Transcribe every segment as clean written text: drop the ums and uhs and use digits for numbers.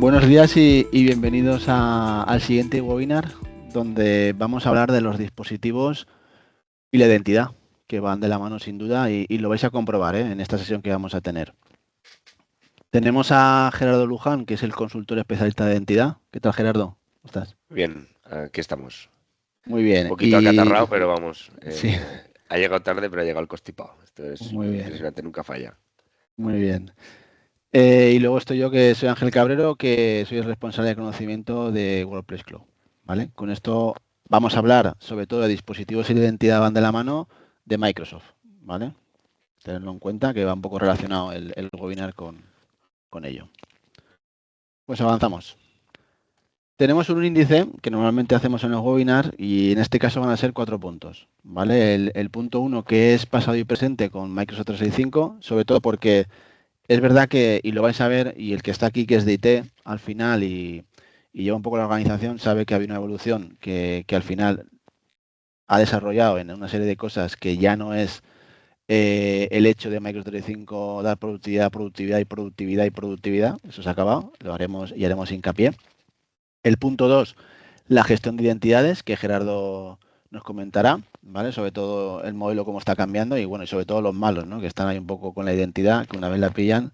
Buenos días y bienvenidos al siguiente webinar, donde vamos a hablar de los dispositivos y la identidad, que van de la mano sin duda y lo vais a comprobar en esta sesión que vamos a tener. Tenemos a Gerardo Luján, que es el consultor especialista de identidad. ¿Qué tal, Gerardo? ¿Cómo estás? Bien, aquí estamos. Muy bien. Un poquito acatarrado, pero vamos. Sí, Ha llegado tarde, pero ha llegado el constipado. Esto es muy bien, impresionante, nunca falla. muy bien. Y luego estoy yo, que soy Ángel Cabrero, que soy el responsable de conocimiento de WordPress Club. ¿Vale? Con esto vamos a hablar sobre todo de dispositivos y de identidad van de la mano de Microsoft. ¿Vale? Tenerlo en cuenta, que va un poco relacionado el webinar con ello. Pues avanzamos. Tenemos un índice que normalmente hacemos en los webinars y en este caso van a ser 4 puntos. ¿Vale? El punto 1, que es pasado y presente con Microsoft 365, sobre todo porque es verdad que, y lo vais a ver, y el que está aquí, que es de IT, al final, y lleva un poco la organización, sabe que ha habido una evolución que al final ha desarrollado en una serie de cosas que ya no es el hecho de Microsoft 365 dar productividad, productividad y productividad y productividad. Eso se ha acabado, lo haremos y haremos hincapié. El punto 2, la gestión de identidades, que Gerardo nos comentará, ¿vale? Sobre todo el modelo, cómo está cambiando y bueno, y sobre todo los malos, ¿no? Que están ahí un poco con la identidad, que una vez la pillan,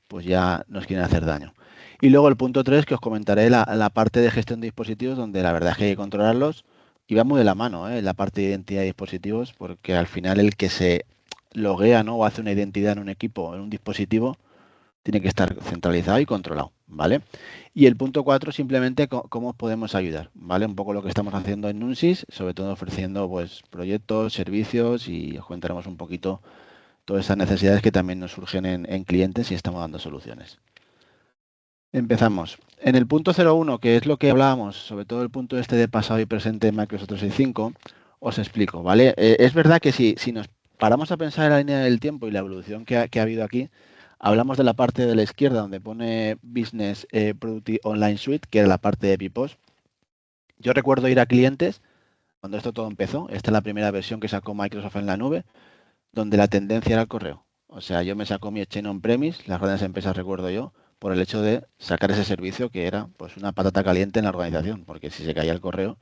pues ya nos quieren hacer daño. Y luego el punto 3, que os comentaré la parte de gestión de dispositivos, donde la verdad es que hay que controlarlos y va muy de la mano, la parte de identidad de dispositivos, porque al final el que se loguea, ¿no? O hace una identidad en un equipo, en un dispositivo, tiene que estar centralizado y controlado, ¿vale? Y el punto 4, simplemente cómo os podemos ayudar, ¿vale? Un poco lo que estamos haciendo en Nunsis, sobre todo ofreciendo pues proyectos, servicios, y os contaremos un poquito todas esas necesidades que también nos surgen en clientes y estamos dando soluciones. Empezamos. En el punto 01, que es lo que hablábamos, sobre todo el punto este de pasado y presente en Microsoft 365, os explico, ¿vale? Es verdad que si nos paramos a pensar en la línea del tiempo y la evolución que ha habido aquí, hablamos de la parte de la izquierda donde pone Business Productive Online Suite, que era la parte de Epipos. Yo recuerdo ir a clientes cuando esto todo empezó. Esta es la primera versión que sacó Microsoft en la nube, donde la tendencia era el correo. O sea, yo me saco mi Exchange on-premise, las grandes empresas recuerdo yo, por el hecho de sacar ese servicio que era pues una patata caliente en la organización, porque si se caía el correo,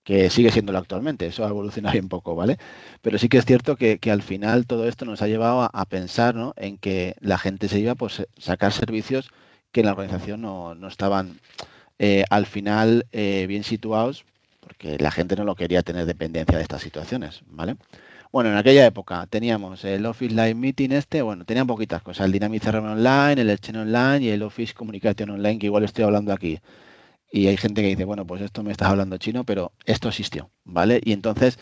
que sigue siéndolo actualmente, eso ha evolucionado un poco, ¿vale? Pero sí que es cierto que al final todo esto nos ha llevado a pensar, ¿no? En que la gente se iba pues sacar servicios que en la organización no estaban al final bien situados, porque la gente no lo quería tener dependencia de estas situaciones, ¿vale? Bueno, en aquella época teníamos el Office Live Meeting bueno, tenían poquitas cosas, el Dynamics CRM Online, el Exchange Online y el Office Communication Online, que igual estoy hablando aquí. Y hay gente que dice, bueno, pues esto me estás hablando chino, pero esto existió, ¿vale? Y entonces,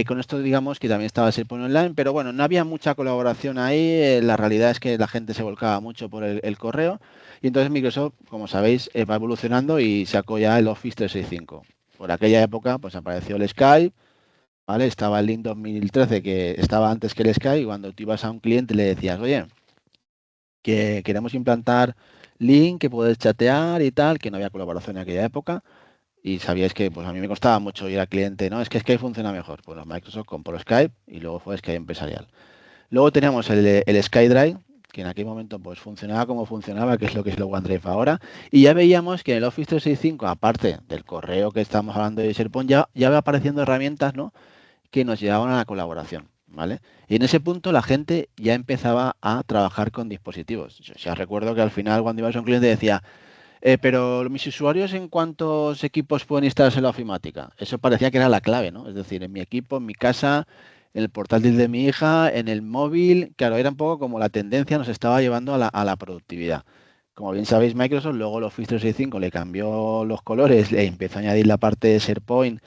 con esto digamos que también estaba el SharePoint Online, pero bueno, no había mucha colaboración ahí, la realidad es que la gente se volcaba mucho por el correo, y entonces Microsoft, como sabéis, va evolucionando y sacó ya el Office 365. Por aquella época, pues apareció el Skype, ¿vale? Estaba el Link 2013, que estaba antes que el Skype, y cuando tú ibas a un cliente le decías, oye, que queremos implantar Link, que puedes chatear y tal, que no había colaboración en aquella época, y sabíais que pues a mí me costaba mucho ir al cliente, no, es que Skype funciona mejor. Pues Microsoft compró Skype y luego fue Skype empresarial. Luego teníamos el SkyDrive, que en aquel momento pues funcionaba como funcionaba, que es lo que es el OneDrive ahora, y ya veíamos que en el Office 365, aparte del correo que estamos hablando de SharePoint, ya va apareciendo herramientas, ¿no?, que nos llevaban a la colaboración, ¿vale? Y en ese punto la gente ya empezaba a trabajar con dispositivos. Yo ya recuerdo que al final cuando ibas a un cliente decía, pero mis usuarios, ¿en cuántos equipos pueden instalarse la ofimática? Eso parecía que era la clave, ¿no? Es decir, en mi equipo, en mi casa, en el portátil de mi hija, en el móvil. Claro, era un poco como la tendencia nos estaba llevando a la productividad. Como bien sabéis, Microsoft luego el Office 365 le cambió los colores, le empezó a añadir la parte de SharePoint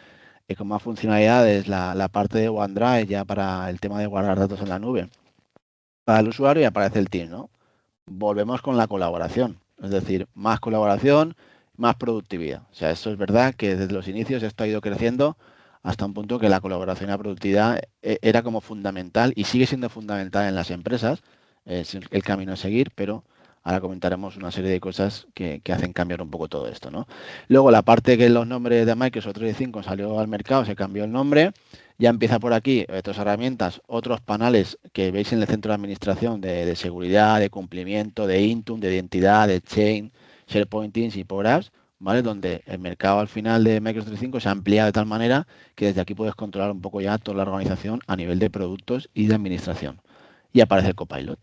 con más funcionalidades, la parte de OneDrive ya para el tema de guardar datos en la nube para el usuario, y aparece el Teams, ¿no? Volvemos con la colaboración, es decir, más colaboración, más productividad. O sea, eso es verdad que desde los inicios esto ha ido creciendo hasta un punto que la colaboración y la productividad era como fundamental y sigue siendo fundamental en las empresas. Es el camino a seguir, pero ahora comentaremos una serie de cosas que hacen cambiar un poco todo esto, ¿no? Luego, la parte que los nombres de Microsoft 365 salió al mercado, se cambió el nombre. Ya empieza por aquí otras herramientas, otros panales que veis en el centro de administración de seguridad, de cumplimiento, de Intune, de identidad, de Chain, SharePoint, Teams y Power Apps, ¿vale? Donde el mercado al final de Microsoft 365 se ha ampliado de tal manera que desde aquí puedes controlar un poco ya toda la organización a nivel de productos y de administración. Y aparece el Copilot.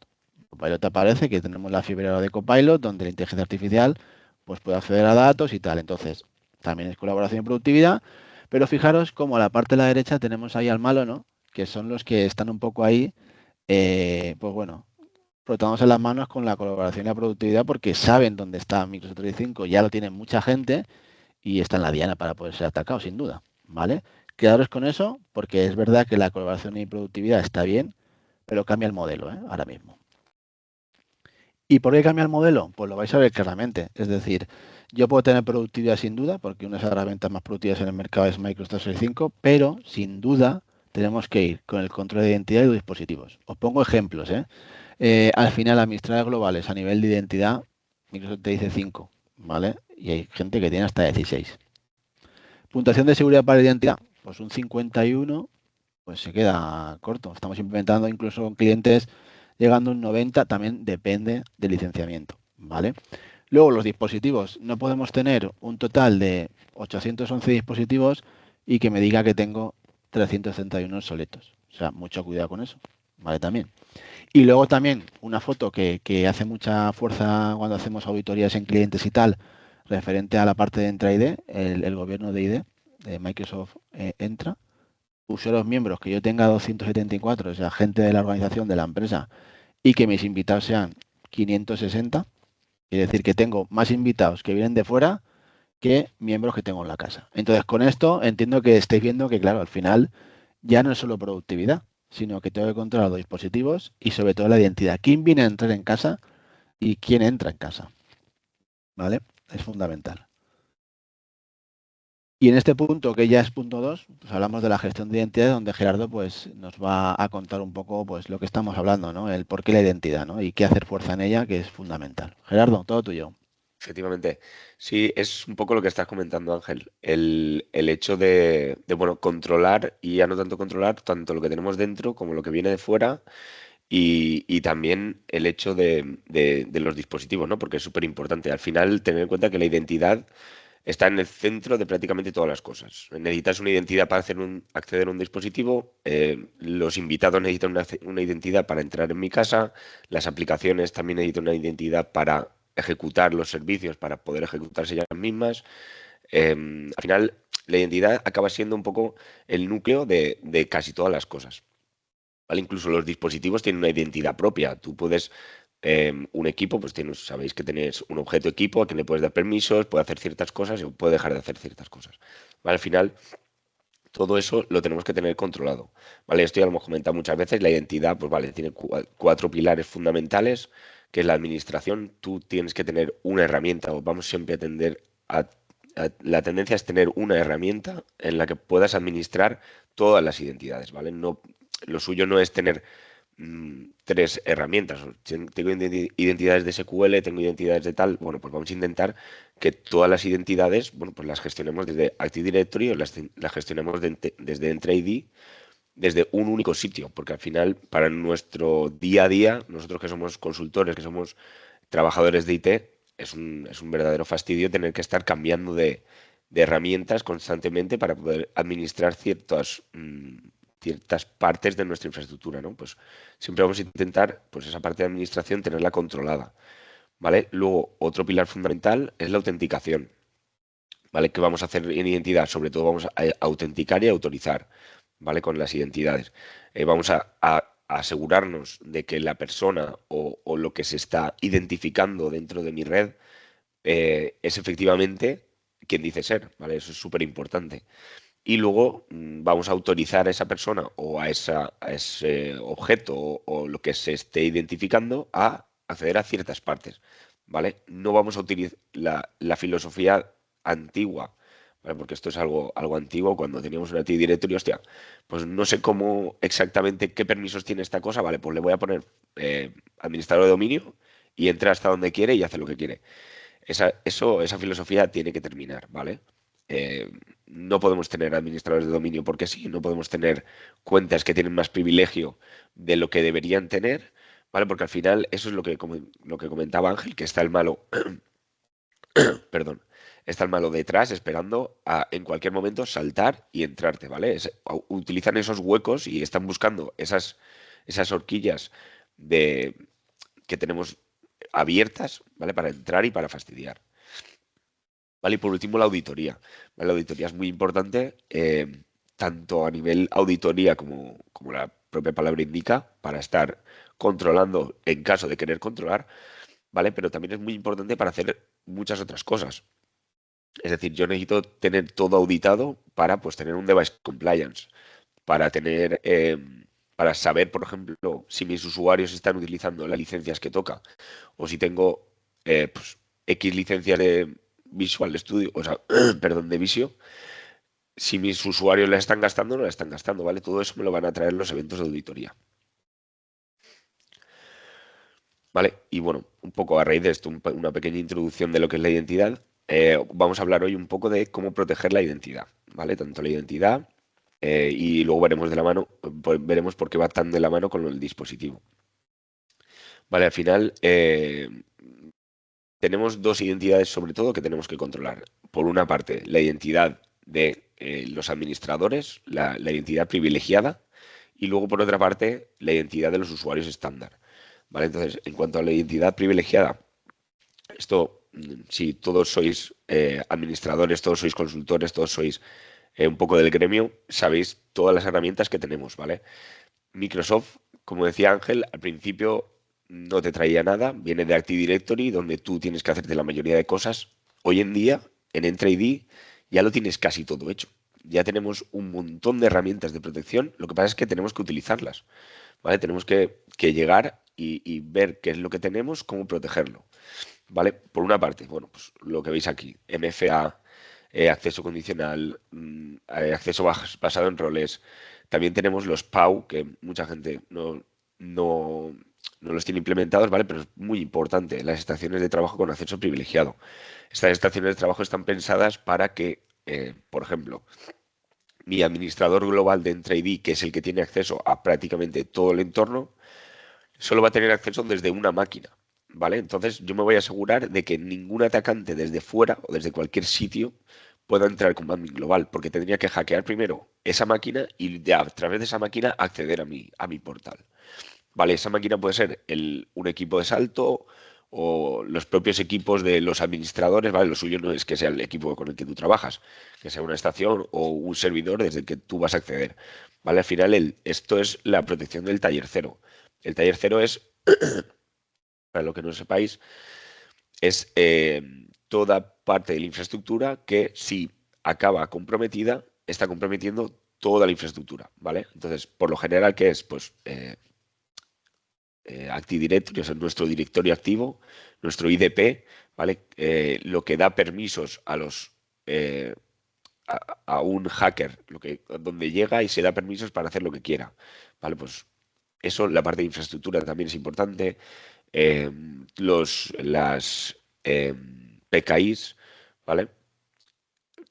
Copilot aparece que tenemos la fibra de Copilot, donde la inteligencia artificial pues puede acceder a datos y tal. Entonces, también es colaboración y productividad, pero fijaros como a la parte de la derecha tenemos ahí al malo, ¿no? Que son los que están un poco ahí, pues bueno, frotándose las manos con la colaboración y la productividad porque saben dónde está Microsoft 365, ya lo tiene mucha gente y está en la diana para poder ser atacado, sin duda, ¿vale? Quedaros con eso porque es verdad que la colaboración y productividad está bien, pero cambia el modelo, ¿eh? Ahora mismo. ¿Y por qué cambia el modelo? Pues lo vais a ver claramente. Es decir, yo puedo tener productividad sin duda, porque una de las herramientas más productivas en el mercado es Microsoft 365, pero sin duda tenemos que ir con el control de identidad y los dispositivos. Os pongo ejemplos, ¿eh? Al final, administradores globales a nivel de identidad, Microsoft te dice 5, ¿vale? Y hay gente que tiene hasta 16. Puntuación de seguridad para identidad, pues un 51, pues se queda corto. Estamos implementando incluso con clientes llegando a un 90, también depende del licenciamiento, ¿vale? Luego los dispositivos, no podemos tener un total de 811 dispositivos y que me diga que tengo 331 obsoletos. O sea, mucho cuidado con eso, ¿vale? También. Y luego también una foto que hace mucha fuerza cuando hacemos auditorías en clientes y tal, referente a la parte de Entra ID, el gobierno de ID, de Microsoft Entra, usuarios miembros que yo tenga 274, o sea, gente de la organización de la empresa, y que mis invitados sean 560, es decir, que tengo más invitados que vienen de fuera que miembros que tengo en la casa. Entonces, con esto entiendo que estáis viendo que, claro, al final ya no es solo productividad, sino que tengo que controlar los dispositivos y sobre todo la identidad. ¿Quién viene a entrar en casa y quién entra en casa? ¿Vale? Es fundamental. Y en este punto, que ya es punto 2, pues hablamos de la gestión de identidad, donde Gerardo pues, nos va a contar un poco pues, lo que estamos hablando, ¿no? El por qué la identidad, ¿no? Y qué hacer fuerza en ella, que es fundamental. Gerardo, todo tuyo. Efectivamente, sí, es un poco lo que estás comentando, Ángel. El hecho bueno, controlar y ya no tanto controlar tanto lo que tenemos dentro como lo que viene de fuera y también el hecho de los dispositivos, ¿no? Porque es súper importante. Al final, tener en cuenta que la identidad está en el centro de prácticamente todas las cosas. Necesitas una identidad para acceder a un dispositivo, los invitados necesitan una identidad para entrar en mi casa, las aplicaciones también necesitan una identidad para ejecutar los servicios, para poder ejecutarse ellas mismas. Al final, la identidad acaba siendo un poco el núcleo de casi todas las cosas. ¿Vale? Incluso los dispositivos tienen una identidad propia. Tú puedes un equipo, pues sabéis que tenéis un objeto equipo a quien le puedes dar permisos, puede hacer ciertas cosas y puede dejar de hacer ciertas cosas. ¿Vale? Al final, todo eso lo tenemos que tener controlado. ¿Vale? Esto ya lo hemos comentado muchas veces. La identidad, pues vale, tiene cuatro pilares fundamentales, que es la administración. Tú tienes que tener una herramienta, o vamos siempre a tender la tendencia es tener una herramienta en la que puedas administrar todas las identidades, ¿vale? No, lo suyo no es tener tres herramientas. Tengo identidades de SQL, tengo identidades de tal. Bueno, pues vamos a intentar que todas las identidades, bueno, pues las gestionemos desde Active Directory o las gestionemos desde Entra ID, desde un único sitio, porque al final, para nuestro día a día, nosotros que somos consultores, que somos trabajadores de IT, es un verdadero fastidio tener que estar cambiando de herramientas constantemente para poder administrar ciertas partes de nuestra infraestructura, ¿no? Pues siempre vamos a intentar, pues esa parte de administración tenerla controlada, ¿vale? Luego, otro pilar fundamental es la autenticación, ¿vale? ¿Qué vamos a hacer en identidad? Sobre todo vamos a autenticar y autorizar, ¿vale? Con las identidades. Vamos a asegurarnos de que la persona o lo que se está identificando dentro de mi red es efectivamente quien dice ser, ¿vale? Eso es súper importante. Y luego vamos a autorizar a esa persona o a ese objeto o lo que se esté identificando a acceder a ciertas partes, ¿vale? No vamos a utilizar la filosofía antigua, ¿vale? Porque esto es algo antiguo, cuando teníamos un Active Directory, hostia, pues no sé cómo exactamente qué permisos tiene esta cosa, vale, pues le voy a poner administrador de dominio y entra hasta donde quiere y hace lo que quiere. Esa filosofía tiene que terminar, ¿vale? Eh, no podemos tener administradores de dominio porque sí, no podemos tener cuentas que tienen más privilegio de lo que deberían tener, ¿vale? Porque al final eso es lo que comentaba Ángel, que está el malo perdón, está el malo detrás esperando a en cualquier momento saltar y entrarte, ¿vale? Utilizan esos huecos y están buscando esas horquillas de, que tenemos abiertas, ¿vale? Para entrar y para fastidiar. ¿Vale? Y por último, la auditoría. ¿Vale? La auditoría es muy importante, tanto a nivel auditoría como la propia palabra indica, para estar controlando en caso de querer controlar, ¿vale? Pero también es muy importante para hacer muchas otras cosas. Es decir, yo necesito tener todo auditado para pues, tener un device compliance, para tener, para saber, por ejemplo, si mis usuarios están utilizando las licencias que toca o si tengo pues, X licencias de Visual Studio, o sea, perdón, de Visio, si mis usuarios la están gastando o no la están gastando, ¿vale? Todo eso me lo van a traer los eventos de auditoría. ¿Vale? Y bueno, un poco a raíz de esto, una pequeña introducción de lo que es la identidad. Vamos a hablar hoy un poco de cómo proteger la identidad, ¿vale? Tanto la identidad y luego veremos de la mano, pues veremos por qué va tan de la mano con el dispositivo. Vale, al final tenemos dos identidades sobre todo que tenemos que controlar. Por una parte, la identidad de los administradores, la identidad privilegiada, y luego por otra parte, la identidad de los usuarios estándar. ¿Vale? Entonces, en cuanto a la identidad privilegiada, esto, si todos sois administradores, todos sois consultores, todos sois un poco del gremio, sabéis todas las herramientas que tenemos, ¿vale? Microsoft, como decía Ángel, al principio no te traía nada, viene de Active Directory, donde tú tienes que hacerte la mayoría de cosas. Hoy en día, en Entra ID, ya lo tienes casi todo hecho. Ya tenemos un montón de herramientas de protección, lo que pasa es que tenemos que utilizarlas, ¿vale? Tenemos que llegar y ver qué es lo que tenemos, cómo protegerlo, ¿vale? Por una parte, bueno, pues lo que veis aquí, MFA, acceso condicional, acceso basado en roles. También tenemos los PAU, que mucha gente no, no los tiene implementados, ¿vale? Pero es muy importante, las estaciones de trabajo con acceso privilegiado. Estas estaciones de trabajo están pensadas para que, por ejemplo, mi administrador global de Entra ID, que es el que tiene acceso a prácticamente todo el entorno, solo va a tener acceso desde una máquina, ¿vale? Entonces yo me voy a asegurar de que ningún atacante desde fuera o desde cualquier sitio pueda entrar con admin global, porque tendría que hackear primero esa máquina y a través de esa máquina acceder a mi portal. Vale, esa máquina puede ser un equipo de salto o los propios equipos de los administradores, ¿vale? Lo suyo no es que sea el equipo con el que tú trabajas, que sea una estación o un servidor desde el que tú vas a acceder, ¿vale? Al final esto es la protección del taller cero. El taller cero es, para lo que no sepáis, es toda parte de la infraestructura que si acaba comprometida, está comprometiendo toda la infraestructura, ¿vale? Entonces, por lo general, ¿qué es? Pues Active Directory, o sea, nuestro directorio activo, nuestro IDP, ¿vale? Lo que da permisos a los a un hacker, donde llega y se da permisos para hacer lo que quiera, ¿vale? Pues eso, la parte de infraestructura también es importante. eh, las PKIs, ¿vale?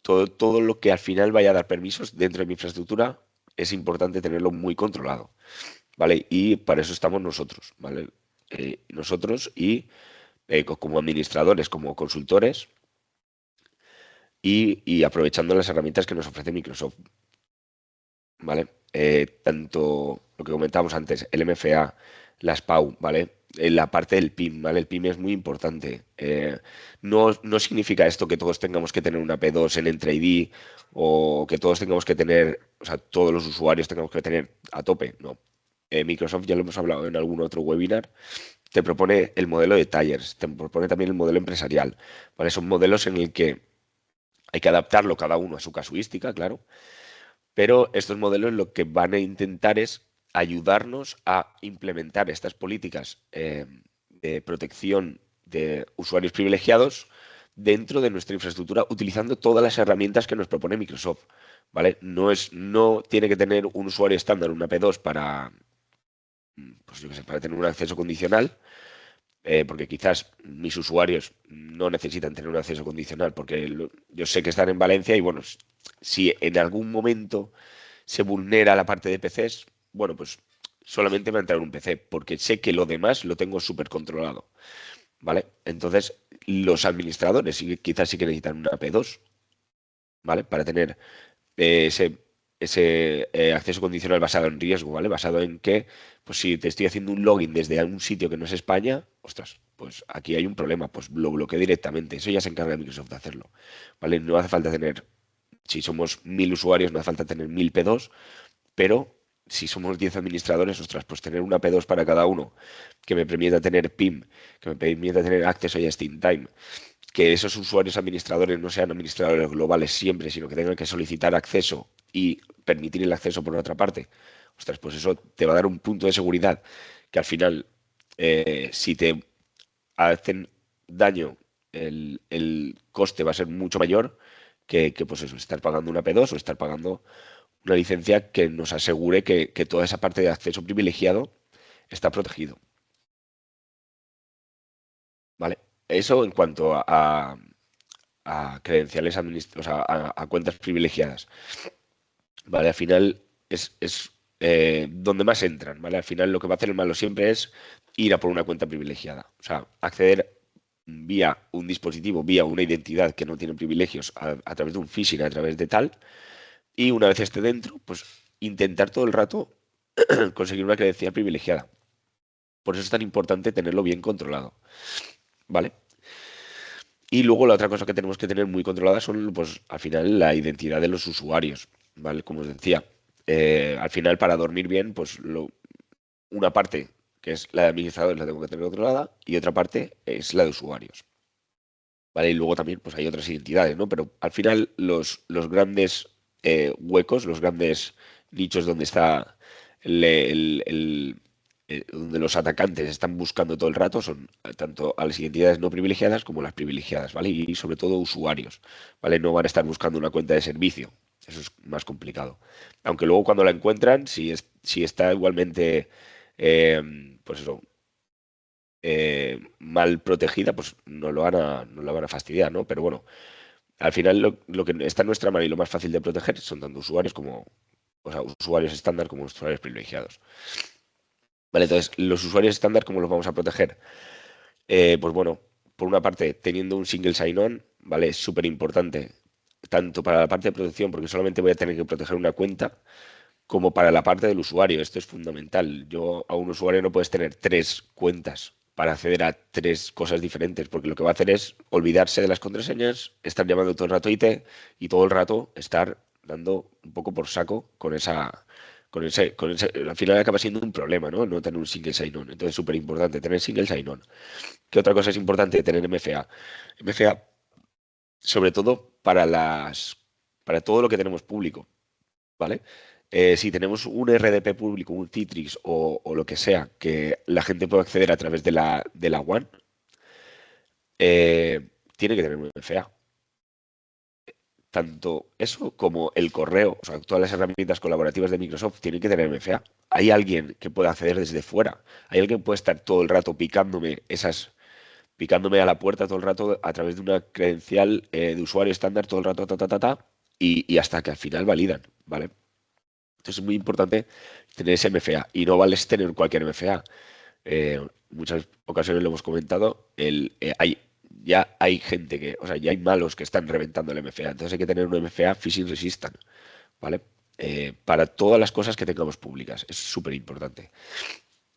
Todo lo que al final vaya a dar permisos dentro de mi infraestructura es importante tenerlo muy controlado, ¿vale? Y para eso estamos nosotros, ¿vale? Nosotros y como administradores, como consultores y aprovechando las herramientas que nos ofrece Microsoft, ¿vale? Tanto lo que comentábamos antes, el MFA, las PAU, ¿vale? La parte del PIM, ¿vale? El PIM es muy importante. No significa esto que todos tengamos que tener una P2 en Entra ID o que todos tengamos que tener, o sea, todos los usuarios tengamos que tener a tope, no. Microsoft, ya lo hemos hablado en algún otro webinar, te propone el modelo de Tires, te propone también el modelo empresarial, ¿vale? Son modelos en el que hay que adaptarlo cada uno a su casuística, claro, pero estos modelos lo que van a intentar es ayudarnos a implementar estas políticas de protección de usuarios privilegiados dentro de nuestra infraestructura utilizando todas las herramientas que nos propone Microsoft, ¿vale? No tiene que tener un usuario estándar, una P2 para, pues yo qué sé, para tener un acceso condicional, porque quizás mis usuarios no necesitan tener un acceso condicional, porque yo sé que están en Valencia y bueno, si en algún momento se vulnera la parte de PCs, bueno, pues solamente me va a entrar un PC, porque sé que lo demás lo tengo súper controlado, ¿vale? Entonces, los administradores quizás sí que necesitan una P2, ¿vale? Para tener ese acceso condicional basado en riesgo, ¿vale? Basado en que, pues si te estoy haciendo un login desde un sitio que no es España, ostras, pues aquí hay un problema, pues lo bloqueo directamente. Eso ya se encarga Microsoft de hacerlo, ¿vale? No hace falta tener, si somos 1000 usuarios, no hace falta tener 1000 P2, pero si somos 10 administradores, ostras, pues tener una P2 para cada uno, que me permita tener PIM, que me permita tener acceso a Just in Time, que esos usuarios administradores no sean administradores globales siempre, sino que tengan que solicitar acceso y permitir el acceso por otra parte. Ostras, pues eso te va a dar un punto de seguridad que al final, si te hacen daño, el coste va a ser mucho mayor que, pues eso, estar pagando una P2 o estar pagando una licencia que nos asegure que toda esa parte de acceso privilegiado está protegido. ¿Vale? Eso en cuanto a credenciales o sea, a cuentas privilegiadas. ¿Vale? Al final es donde más entran, ¿vale? Al final lo que va a hacer el malo siempre es ir a por una cuenta privilegiada. O sea, acceder vía un dispositivo, vía una identidad que no tiene privilegios a través de un phishing, a través de tal, y una vez esté dentro, pues intentar todo el rato conseguir una credencial privilegiada. Por eso es tan importante tenerlo bien controlado, ¿vale? Y luego la otra cosa que tenemos que tener muy controlada son, pues, al final, la identidad de los usuarios, ¿vale? Como os decía, al final, para dormir bien, pues una parte, que es la de administradores, la tengo que tener controlada, y otra parte es la de usuarios, ¿vale? Y luego también, pues, hay otras identidades, ¿no? Pero al final, los grandes huecos, los grandes nichos donde está donde los atacantes están buscando todo el rato son tanto a las identidades no privilegiadas como las privilegiadas, ¿vale? Y sobre todo usuarios, ¿vale? No van a estar buscando una cuenta de servicio. Eso es más complicado. Aunque luego cuando la encuentran, si está igualmente, pues eso, mal protegida, pues no la van a fastidiar, ¿no? Pero bueno, al final lo que está en nuestra mano y lo más fácil de proteger son tanto usuarios como, o sea, usuarios estándar como usuarios privilegiados. Vale, entonces, los usuarios estándar, ¿cómo los vamos a proteger? Pues bueno, por una parte, teniendo un single sign-on, ¿vale? Es súper importante, tanto para la parte de protección, porque solamente voy a tener que proteger una cuenta, como para la parte del usuario. Esto es fundamental. Yo a un usuario no puedes tener tres cuentas para acceder a tres cosas diferentes, porque lo que va a hacer es olvidarse de las contraseñas, estar llamando todo el rato IT y todo el rato estar dando un poco por saco con ese, al final acaba siendo un problema, ¿no? No tener un single sign-on. Entonces, súper importante tener single sign-on. ¿Qué otra cosa es importante? Tener MFA. MFA, sobre todo para todo lo que tenemos público, ¿vale? Si tenemos un RDP público, un Citrix o lo que sea, que la gente pueda acceder a través de la WAN, tiene que tener un MFA. Tanto eso como el correo, o sea, todas las herramientas colaborativas de Microsoft tienen que tener MFA. Hay alguien que pueda acceder desde fuera. Hay alguien que puede estar todo el rato picándome a la puerta todo el rato a través de una credencial de usuario estándar todo el rato, y hasta que al final validan, ¿vale? Entonces es muy importante tener ese MFA y no vale tener cualquier MFA. Muchas ocasiones lo hemos comentado, ya hay gente o sea, ya hay malos que están reventando el MFA, entonces hay que tener un MFA phishing resistant, ¿vale? Para todas las cosas que tengamos públicas, es súper importante.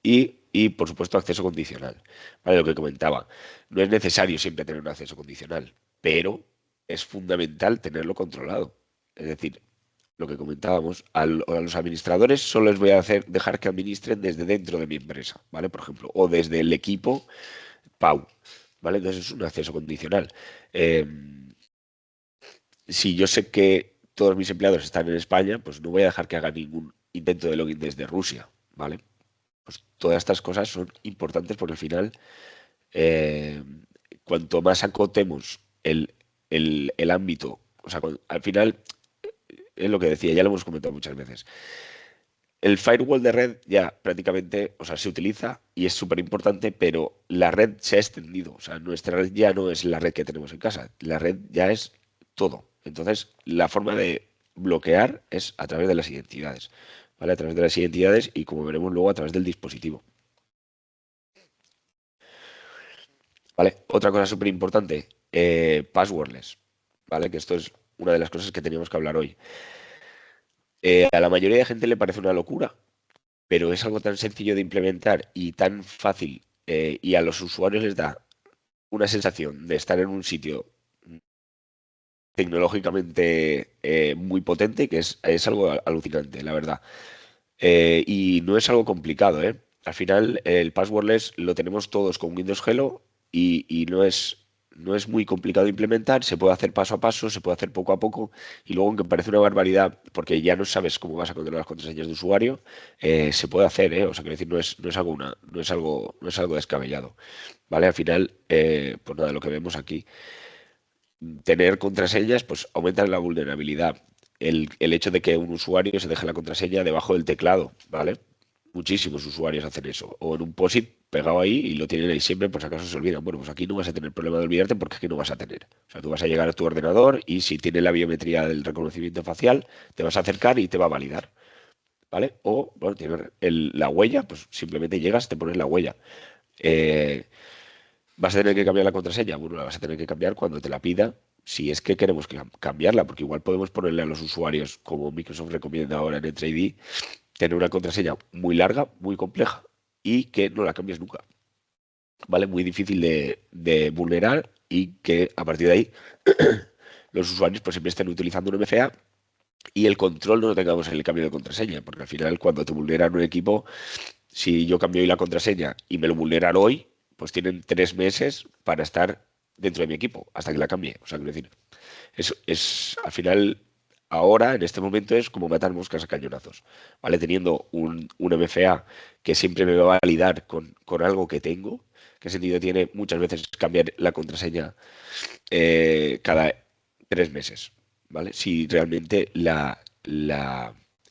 Y, por supuesto, acceso condicional, ¿vale? Lo que comentaba, no es necesario siempre tener un acceso condicional, pero es fundamental tenerlo controlado. Es decir, lo que comentábamos, a los administradores solo les voy a dejar que administren desde dentro de mi empresa, ¿vale? Por ejemplo, o desde el equipo PAU, ¿vale? Entonces es un acceso condicional. Eh, si yo sé que todos mis empleados están en España, pues no voy a dejar que hagan ningún intento de login desde Rusia, ¿vale? Pues todas estas cosas son importantes porque al final, eh, cuanto más acotemos el ámbito, o sea, al final, es lo que decía, ya lo hemos comentado muchas veces. El firewall de red ya prácticamente, o sea, se utiliza y es súper importante, pero la red se ha extendido. O sea, nuestra red ya no es la red que tenemos en casa, la red ya es todo. Entonces, la forma de bloquear es a través de las identidades, ¿vale? A través de las identidades y, como veremos luego, a través del dispositivo. ¿vale? Otra cosa súper importante, passwordless, ¿vale? Que esto es una de las cosas que teníamos que hablar hoy. A la mayoría de gente le parece una locura, pero es algo tan sencillo de implementar y tan fácil, y a los usuarios les da una sensación de estar en un sitio tecnológicamente muy potente, que es algo alucinante, la verdad. Y no es algo complicado, ¿eh? Al final, el passwordless lo tenemos todos con Windows Hello y no es muy complicado de implementar, se puede hacer paso a paso, se puede hacer poco a poco, y luego, aunque parece una barbaridad, porque ya no sabes cómo vas a controlar las contraseñas de usuario, se puede hacer, ¿eh? O sea, quiero decir, no es algo descabellado, ¿vale? Al final, pues nada, lo que vemos aquí, tener contraseñas, pues aumenta la vulnerabilidad. El hecho de que un usuario se deje la contraseña debajo del teclado, ¿vale? Muchísimos usuarios hacen eso. O en un POSIT pegado ahí y lo tienen ahí siempre por si acaso se olvidan. Bueno, pues aquí no vas a tener problema de olvidarte porque aquí no vas a tener. O sea, tú vas a llegar a tu ordenador y si tiene la biometría del reconocimiento facial, te vas a acercar y te va a validar, ¿vale? O, bueno, tiene la huella, pues simplemente llegas, te pones la huella. Eh, ¿Vas a tener que cambiar la contraseña? Bueno, la vas a tener que cambiar cuando te la pida, si es que queremos cambiarla, porque igual podemos ponerle a los usuarios, como Microsoft recomienda ahora en Entra ID, tener una contraseña muy larga, muy compleja y que no la cambies nunca, ¿vale? Muy difícil de vulnerar y que a partir de ahí los usuarios pues siempre estén utilizando un MFA y el control no lo tengamos en el cambio de contraseña, porque al final cuando te vulneran un equipo, si yo cambio hoy la contraseña y me lo vulneran hoy, pues tienen 3 meses para estar dentro de mi equipo hasta que la cambie. O sea, quiero decir, al final, ahora, en este momento, es como matar moscas a cañonazos, ¿vale? Teniendo un MFA que siempre me va a validar con algo que tengo, ¿qué sentido tiene muchas veces cambiar la contraseña cada 3 meses? ¿Vale? Si realmente el-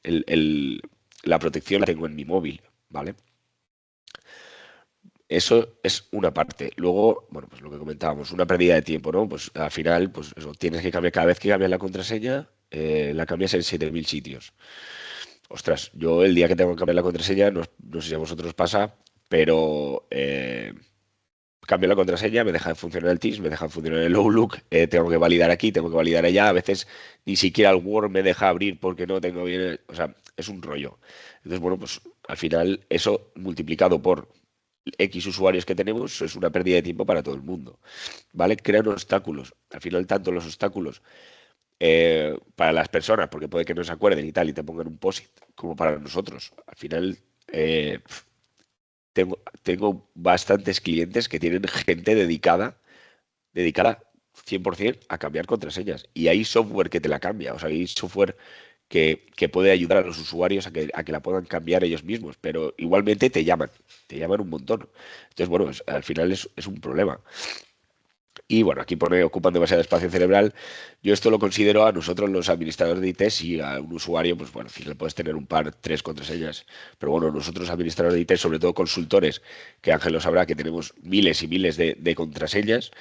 el- la protección la tengo en mi móvil, ¿vale? Eso es una parte. Luego, bueno, pues lo que comentábamos, una pérdida de tiempo, ¿no? Pues al final, pues eso, tienes que cambiar, cada vez que cambias la contraseña, la cambias en 7.000 sitios. Ostras, yo el día que tengo que cambiar la contraseña, no sé si a vosotros pasa, pero cambio la contraseña, me deja de funcionar el Teams, me deja de funcionar el Outlook, tengo que validar aquí, tengo que validar allá, a veces ni siquiera el Word me deja abrir porque no tengo bien, o sea, es un rollo. Entonces, bueno, pues al final eso multiplicado por X usuarios que tenemos es una pérdida de tiempo para todo el mundo, ¿vale? Crean obstáculos. Al final, tanto los obstáculos para las personas, porque puede que no se acuerden y tal, y te pongan un POSIT, como para nosotros. Al final, tengo bastantes clientes que tienen gente dedicada 100% a cambiar contraseñas. Y hay software que te la cambia, o sea, hay software que puede ayudar a los usuarios a que la puedan cambiar ellos mismos, pero igualmente te llaman un montón. Entonces, bueno, al final es un problema. Y bueno, aquí pone ocupan demasiado espacio cerebral. Yo esto lo considero a nosotros los administradores de IT, si a un usuario, pues bueno, al final puedes tener un par, tres contraseñas. Pero bueno, nosotros administradores de IT, sobre todo consultores, que Ángel lo sabrá, que tenemos miles y miles de contraseñas.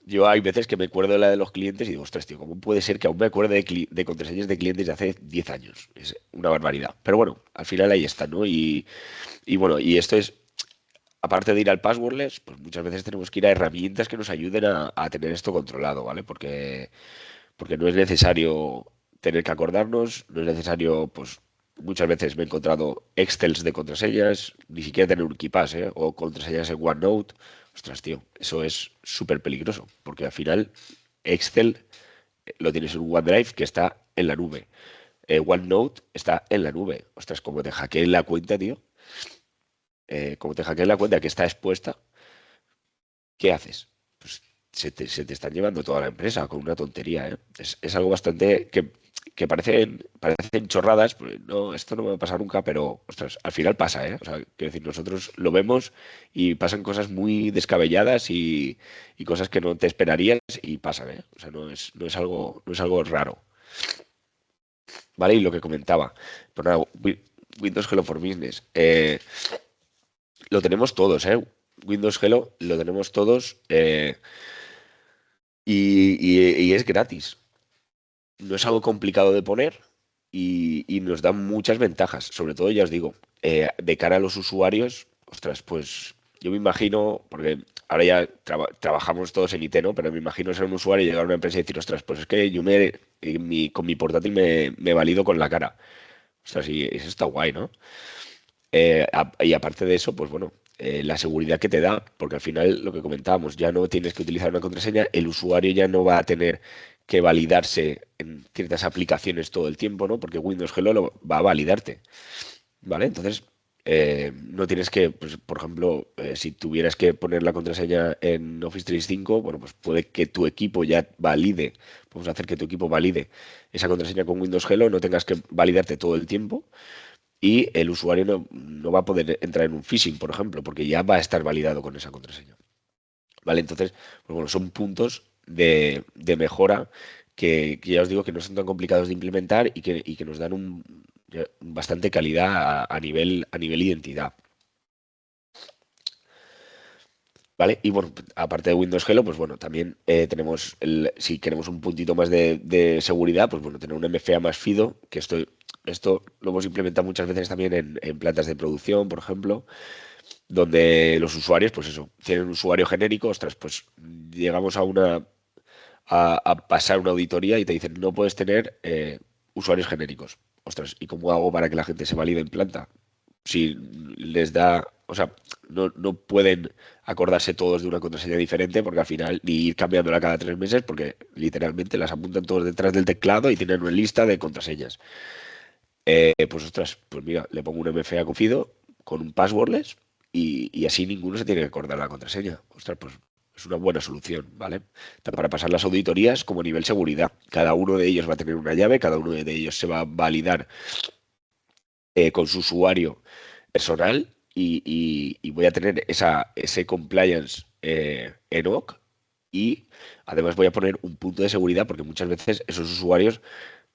Yo hay veces que me acuerdo de la de los clientes y digo, ostras, tío, ¿cómo puede ser que aún me acuerde de contraseñas de clientes de hace 10 años? Es una barbaridad. Pero bueno, al final ahí está, ¿no? Y bueno, y esto es, aparte de ir al passwordless, pues muchas veces tenemos que ir a herramientas que nos ayuden a tener esto controlado, ¿vale? Porque no es necesario tener que acordarnos, no es necesario, pues muchas veces me he encontrado Excels de contraseñas, ni siquiera tener un KeePass, ¿eh? O contraseñas en OneNote. Ostras, tío, eso es súper peligroso, porque al final Excel lo tienes en un OneDrive que está en la nube. OneNote está en la nube. Ostras, como te hackeen la cuenta, tío, como te hackeen la cuenta que está expuesta, ¿qué haces? Pues se te están llevando toda la empresa con una tontería, ¿eh? Es algo bastante que parecen chorradas, pues no, esto no me va a pasar nunca, pero ostras, al final pasa, ¿eh? O sea, quiero decir, nosotros lo vemos y pasan cosas muy descabelladas y cosas que no te esperarías y pasan, ¿eh? O sea, no es algo raro, ¿vale? Y lo que comentaba, pues nada, Windows Hello for Business, lo tenemos todos, ¿eh? Windows Hello lo tenemos todos. Y es gratis. No es algo complicado de poner y nos da muchas ventajas. Sobre todo, ya os digo, de cara a los usuarios, ostras, pues yo me imagino, porque ahora ya trabajamos todos en IT, ¿no? Pero me imagino ser un usuario y llegar a una empresa y decir, ostras, pues es que yo con mi portátil me valido con la cara. Ostras, y eso está guay, ¿no? Y aparte de eso, pues bueno, la seguridad que te da, porque al final lo que comentábamos, ya no tienes que utilizar una contraseña, el usuario ya no va a tener que validarse en ciertas aplicaciones todo el tiempo, ¿no? Porque Windows Hello va a validarte, ¿vale? Entonces, no tienes que, pues, por ejemplo, si tuvieras que poner la contraseña en Office 365, bueno, pues puede que tu equipo ya valide, podemos hacer que tu equipo valide esa contraseña con Windows Hello, no tengas que validarte todo el tiempo y el usuario no va a poder entrar en un phishing, por ejemplo, porque ya va a estar validado con esa contraseña. ¿Vale? Entonces, pues bueno, son puntos de mejora que ya os digo que no son tan complicados de implementar y que nos dan bastante calidad a nivel identidad. ¿Vale? Y bueno, aparte de Windows Hello, pues bueno, también tenemos, si queremos un puntito más de seguridad, pues bueno, tener un MFA más FIDO, que esto lo hemos implementado muchas veces también en plantas de producción, por ejemplo, donde los usuarios, pues eso, tienen un usuario genérico, ostras, pues llegamos a pasar una auditoría y te dicen, no puedes tener usuarios genéricos. Ostras, ¿y cómo hago para que la gente se valide en planta? Si les da, o sea, no pueden acordarse todos de una contraseña diferente porque al final ni ir cambiándola cada 3 meses porque literalmente las apuntan todos detrás del teclado y tienen una lista de contraseñas. Pues ostras, pues mira, le pongo un MFA confido con un passwordless y así ninguno se tiene que acordar la contraseña. Ostras, pues es una buena solución, ¿vale? Tanto para pasar las auditorías como a nivel seguridad. Cada uno de ellos va a tener una llave, cada uno de ellos se va a validar con su usuario personal y voy a tener ese compliance en OC y además voy a poner un punto de seguridad porque muchas veces esos usuarios,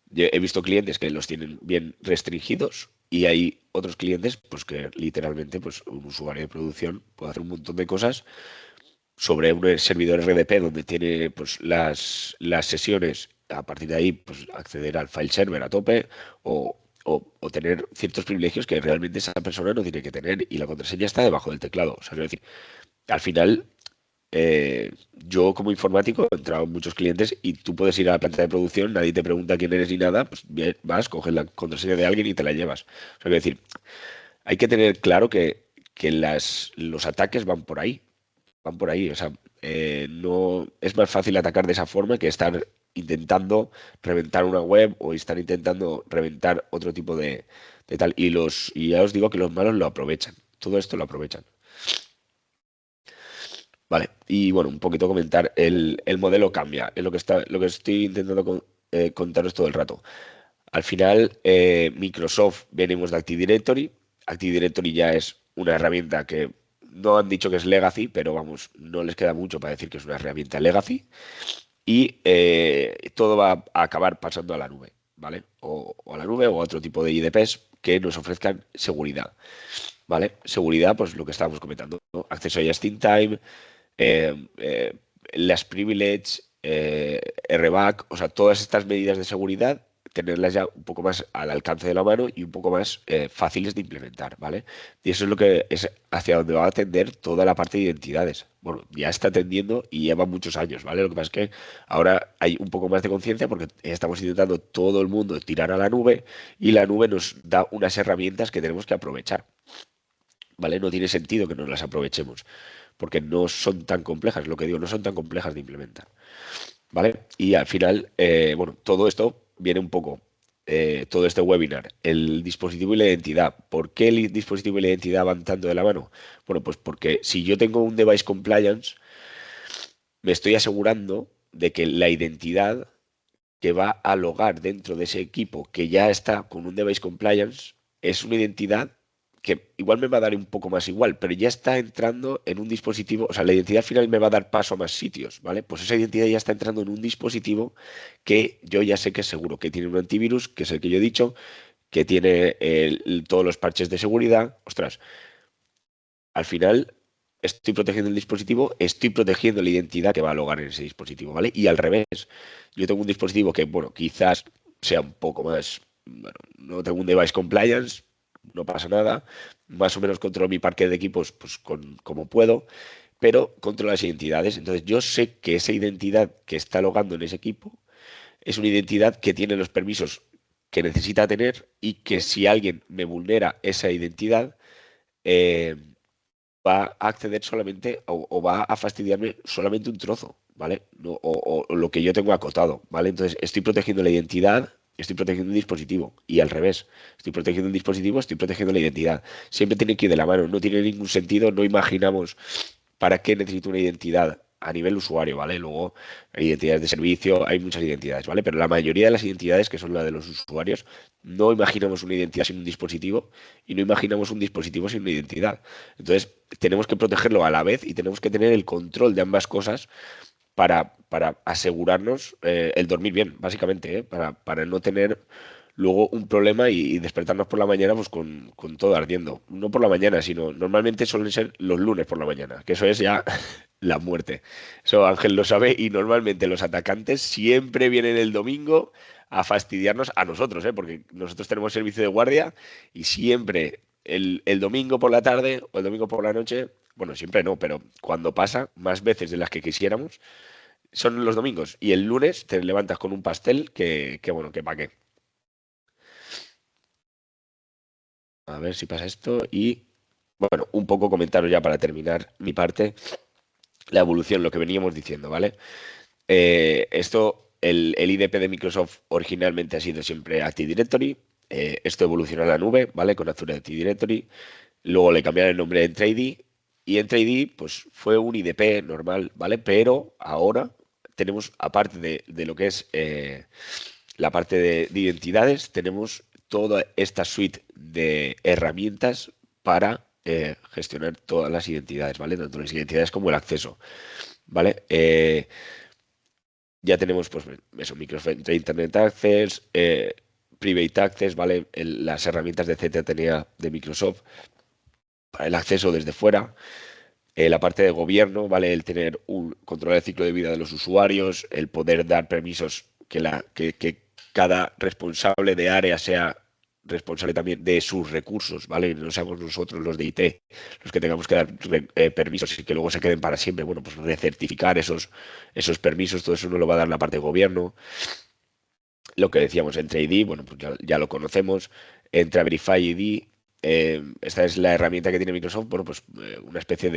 yo he visto clientes que los tienen bien restringidos y hay otros clientes pues que literalmente pues un usuario de producción puede hacer un montón de cosas sobre un servidor RDP donde tiene pues las sesiones, a partir de ahí pues acceder al file server a tope o tener ciertos privilegios que realmente esa persona no tiene que tener y la contraseña está debajo del teclado. O sea, es decir, al final yo como informático he entrado en muchos clientes y tú puedes ir a la planta de producción, nadie te pregunta quién eres ni nada, pues bien, vas, coges la contraseña de alguien y te la llevas. O sea, es decir, hay que tener claro que los ataques van por ahí. O sea, no es más fácil atacar de esa forma que estar intentando reventar una web o estar intentando reventar otro tipo de tal. Y ya os digo que los malos lo aprovechan. Todo esto lo aprovechan. Vale, y bueno, un poquito comentar, el modelo cambia, es lo que estoy intentando contaros todo el rato. Al final, Microsoft venimos de Active Directory. Active Directory ya es una herramienta que no han dicho que es legacy, pero vamos, no les queda mucho para decir que es una herramienta legacy. Y todo va a acabar pasando a la nube, ¿vale? O a la nube o a otro tipo de IDPs que nos ofrezcan seguridad, ¿vale? Seguridad, pues lo que estábamos comentando, ¿no? Acceso a Just in Time, eh, eh, las privilege, RBAC, o sea, todas estas medidas de seguridad, tenerlas ya un poco más al alcance de la mano y un poco más fáciles de implementar, ¿vale? Y eso es lo que es hacia donde va a atender toda la parte de identidades. Bueno, ya está atendiendo y lleva muchos años, ¿vale? Lo que pasa es que ahora hay un poco más de conciencia porque estamos intentando todo el mundo tirar a la nube y la nube nos da unas herramientas que tenemos que aprovechar, ¿vale? No tiene sentido que no las aprovechemos porque no son tan complejas, lo que digo, no son tan complejas de implementar, ¿vale? Y al final, bueno, todo esto viene un poco, todo este webinar, el dispositivo y la identidad. ¿Por qué el dispositivo y la identidad van tanto de la mano? Bueno, pues porque si yo tengo un device compliance, me estoy asegurando de que la identidad que va a logar dentro de ese equipo que ya está con un device compliance es una identidad que igual me va a dar un poco más igual, pero ya está entrando en un dispositivo, o sea, la identidad final me va a dar paso a más sitios, ¿vale? Pues esa identidad ya está entrando en un dispositivo que yo ya sé que es seguro, que tiene un antivirus, que es el que yo he dicho, que tiene todos los parches de seguridad. Ostras, al final estoy protegiendo el dispositivo, estoy protegiendo la identidad que va a logar en ese dispositivo, ¿vale? Y al revés, yo tengo un dispositivo que, bueno, quizás sea un poco más, bueno, no tengo un device compliance, no pasa nada. Más o menos controlo mi parque de equipos pues como puedo, pero controlo las identidades. Entonces yo sé que esa identidad que está logando en ese equipo es una identidad que tiene los permisos que necesita tener y que si alguien me vulnera esa identidad, eh, va a acceder solamente o va a fastidiarme solamente un trozo, ¿vale? O lo que yo tengo acotado, ¿vale? Entonces estoy protegiendo la identidad, estoy protegiendo un dispositivo y al revés, estoy protegiendo un dispositivo, estoy protegiendo la identidad. Siempre tiene que ir de la mano, no tiene ningún sentido, no imaginamos para qué necesito una identidad a nivel usuario, ¿vale? Luego hay identidades de servicio, hay muchas identidades, ¿vale? Pero la mayoría de las identidades, que son las de los usuarios, no imaginamos una identidad sin un dispositivo y no imaginamos un dispositivo sin una identidad. Entonces, tenemos que protegerlo a la vez y tenemos que tener el control de ambas cosas para asegurarnos el dormir bien, básicamente, ¿eh? Para no tener luego un problema y despertarnos por la mañana pues con todo ardiendo. No por la mañana, sino normalmente suelen ser los lunes por la mañana, que eso es ya la muerte. Eso Ángel lo sabe y normalmente los atacantes siempre vienen el domingo a fastidiarnos a nosotros, ¿eh? Porque nosotros tenemos servicio de guardia y siempre el domingo por la tarde o el domingo por la noche, bueno, siempre no, pero cuando pasa, más veces de las que quisiéramos, son los domingos. Y el lunes te levantas con un pastel que bueno, que pa' qué. A ver si pasa esto y, bueno, un poco comentaros ya para terminar mi parte, la evolución, lo que veníamos diciendo, ¿vale? El IDP de Microsoft originalmente ha sido siempre Active Directory. Esto evolucionó a la nube, ¿vale? Con Azure Active Directory. Luego le cambiaron el nombre de EntraID y EntraID pues fue un IDP normal, ¿vale? Pero ahora tenemos, aparte de lo que es la parte de identidades, tenemos toda esta suite de herramientas para gestionar todas las identidades, ¿vale? Tanto las identidades como el acceso, ¿vale? Ya tenemos, pues, eso, Microsoft Internet Access, Private Access, ¿vale? Las herramientas de ZTNA de Microsoft para el acceso desde fuera. La parte de gobierno, ¿vale? El tener un control del ciclo de vida de los usuarios, el poder dar permisos que cada responsable de área sea responsable también de sus recursos, ¿vale? No seamos nosotros los de IT los que tengamos que dar permisos y que luego se queden para siempre. Bueno, pues recertificar esos permisos, todo eso no lo va a dar la parte de gobierno. Lo que decíamos entre ID, bueno, pues ya lo conocemos. Entra Verify ID. Esta es la herramienta que tiene Microsoft, bueno, pues una especie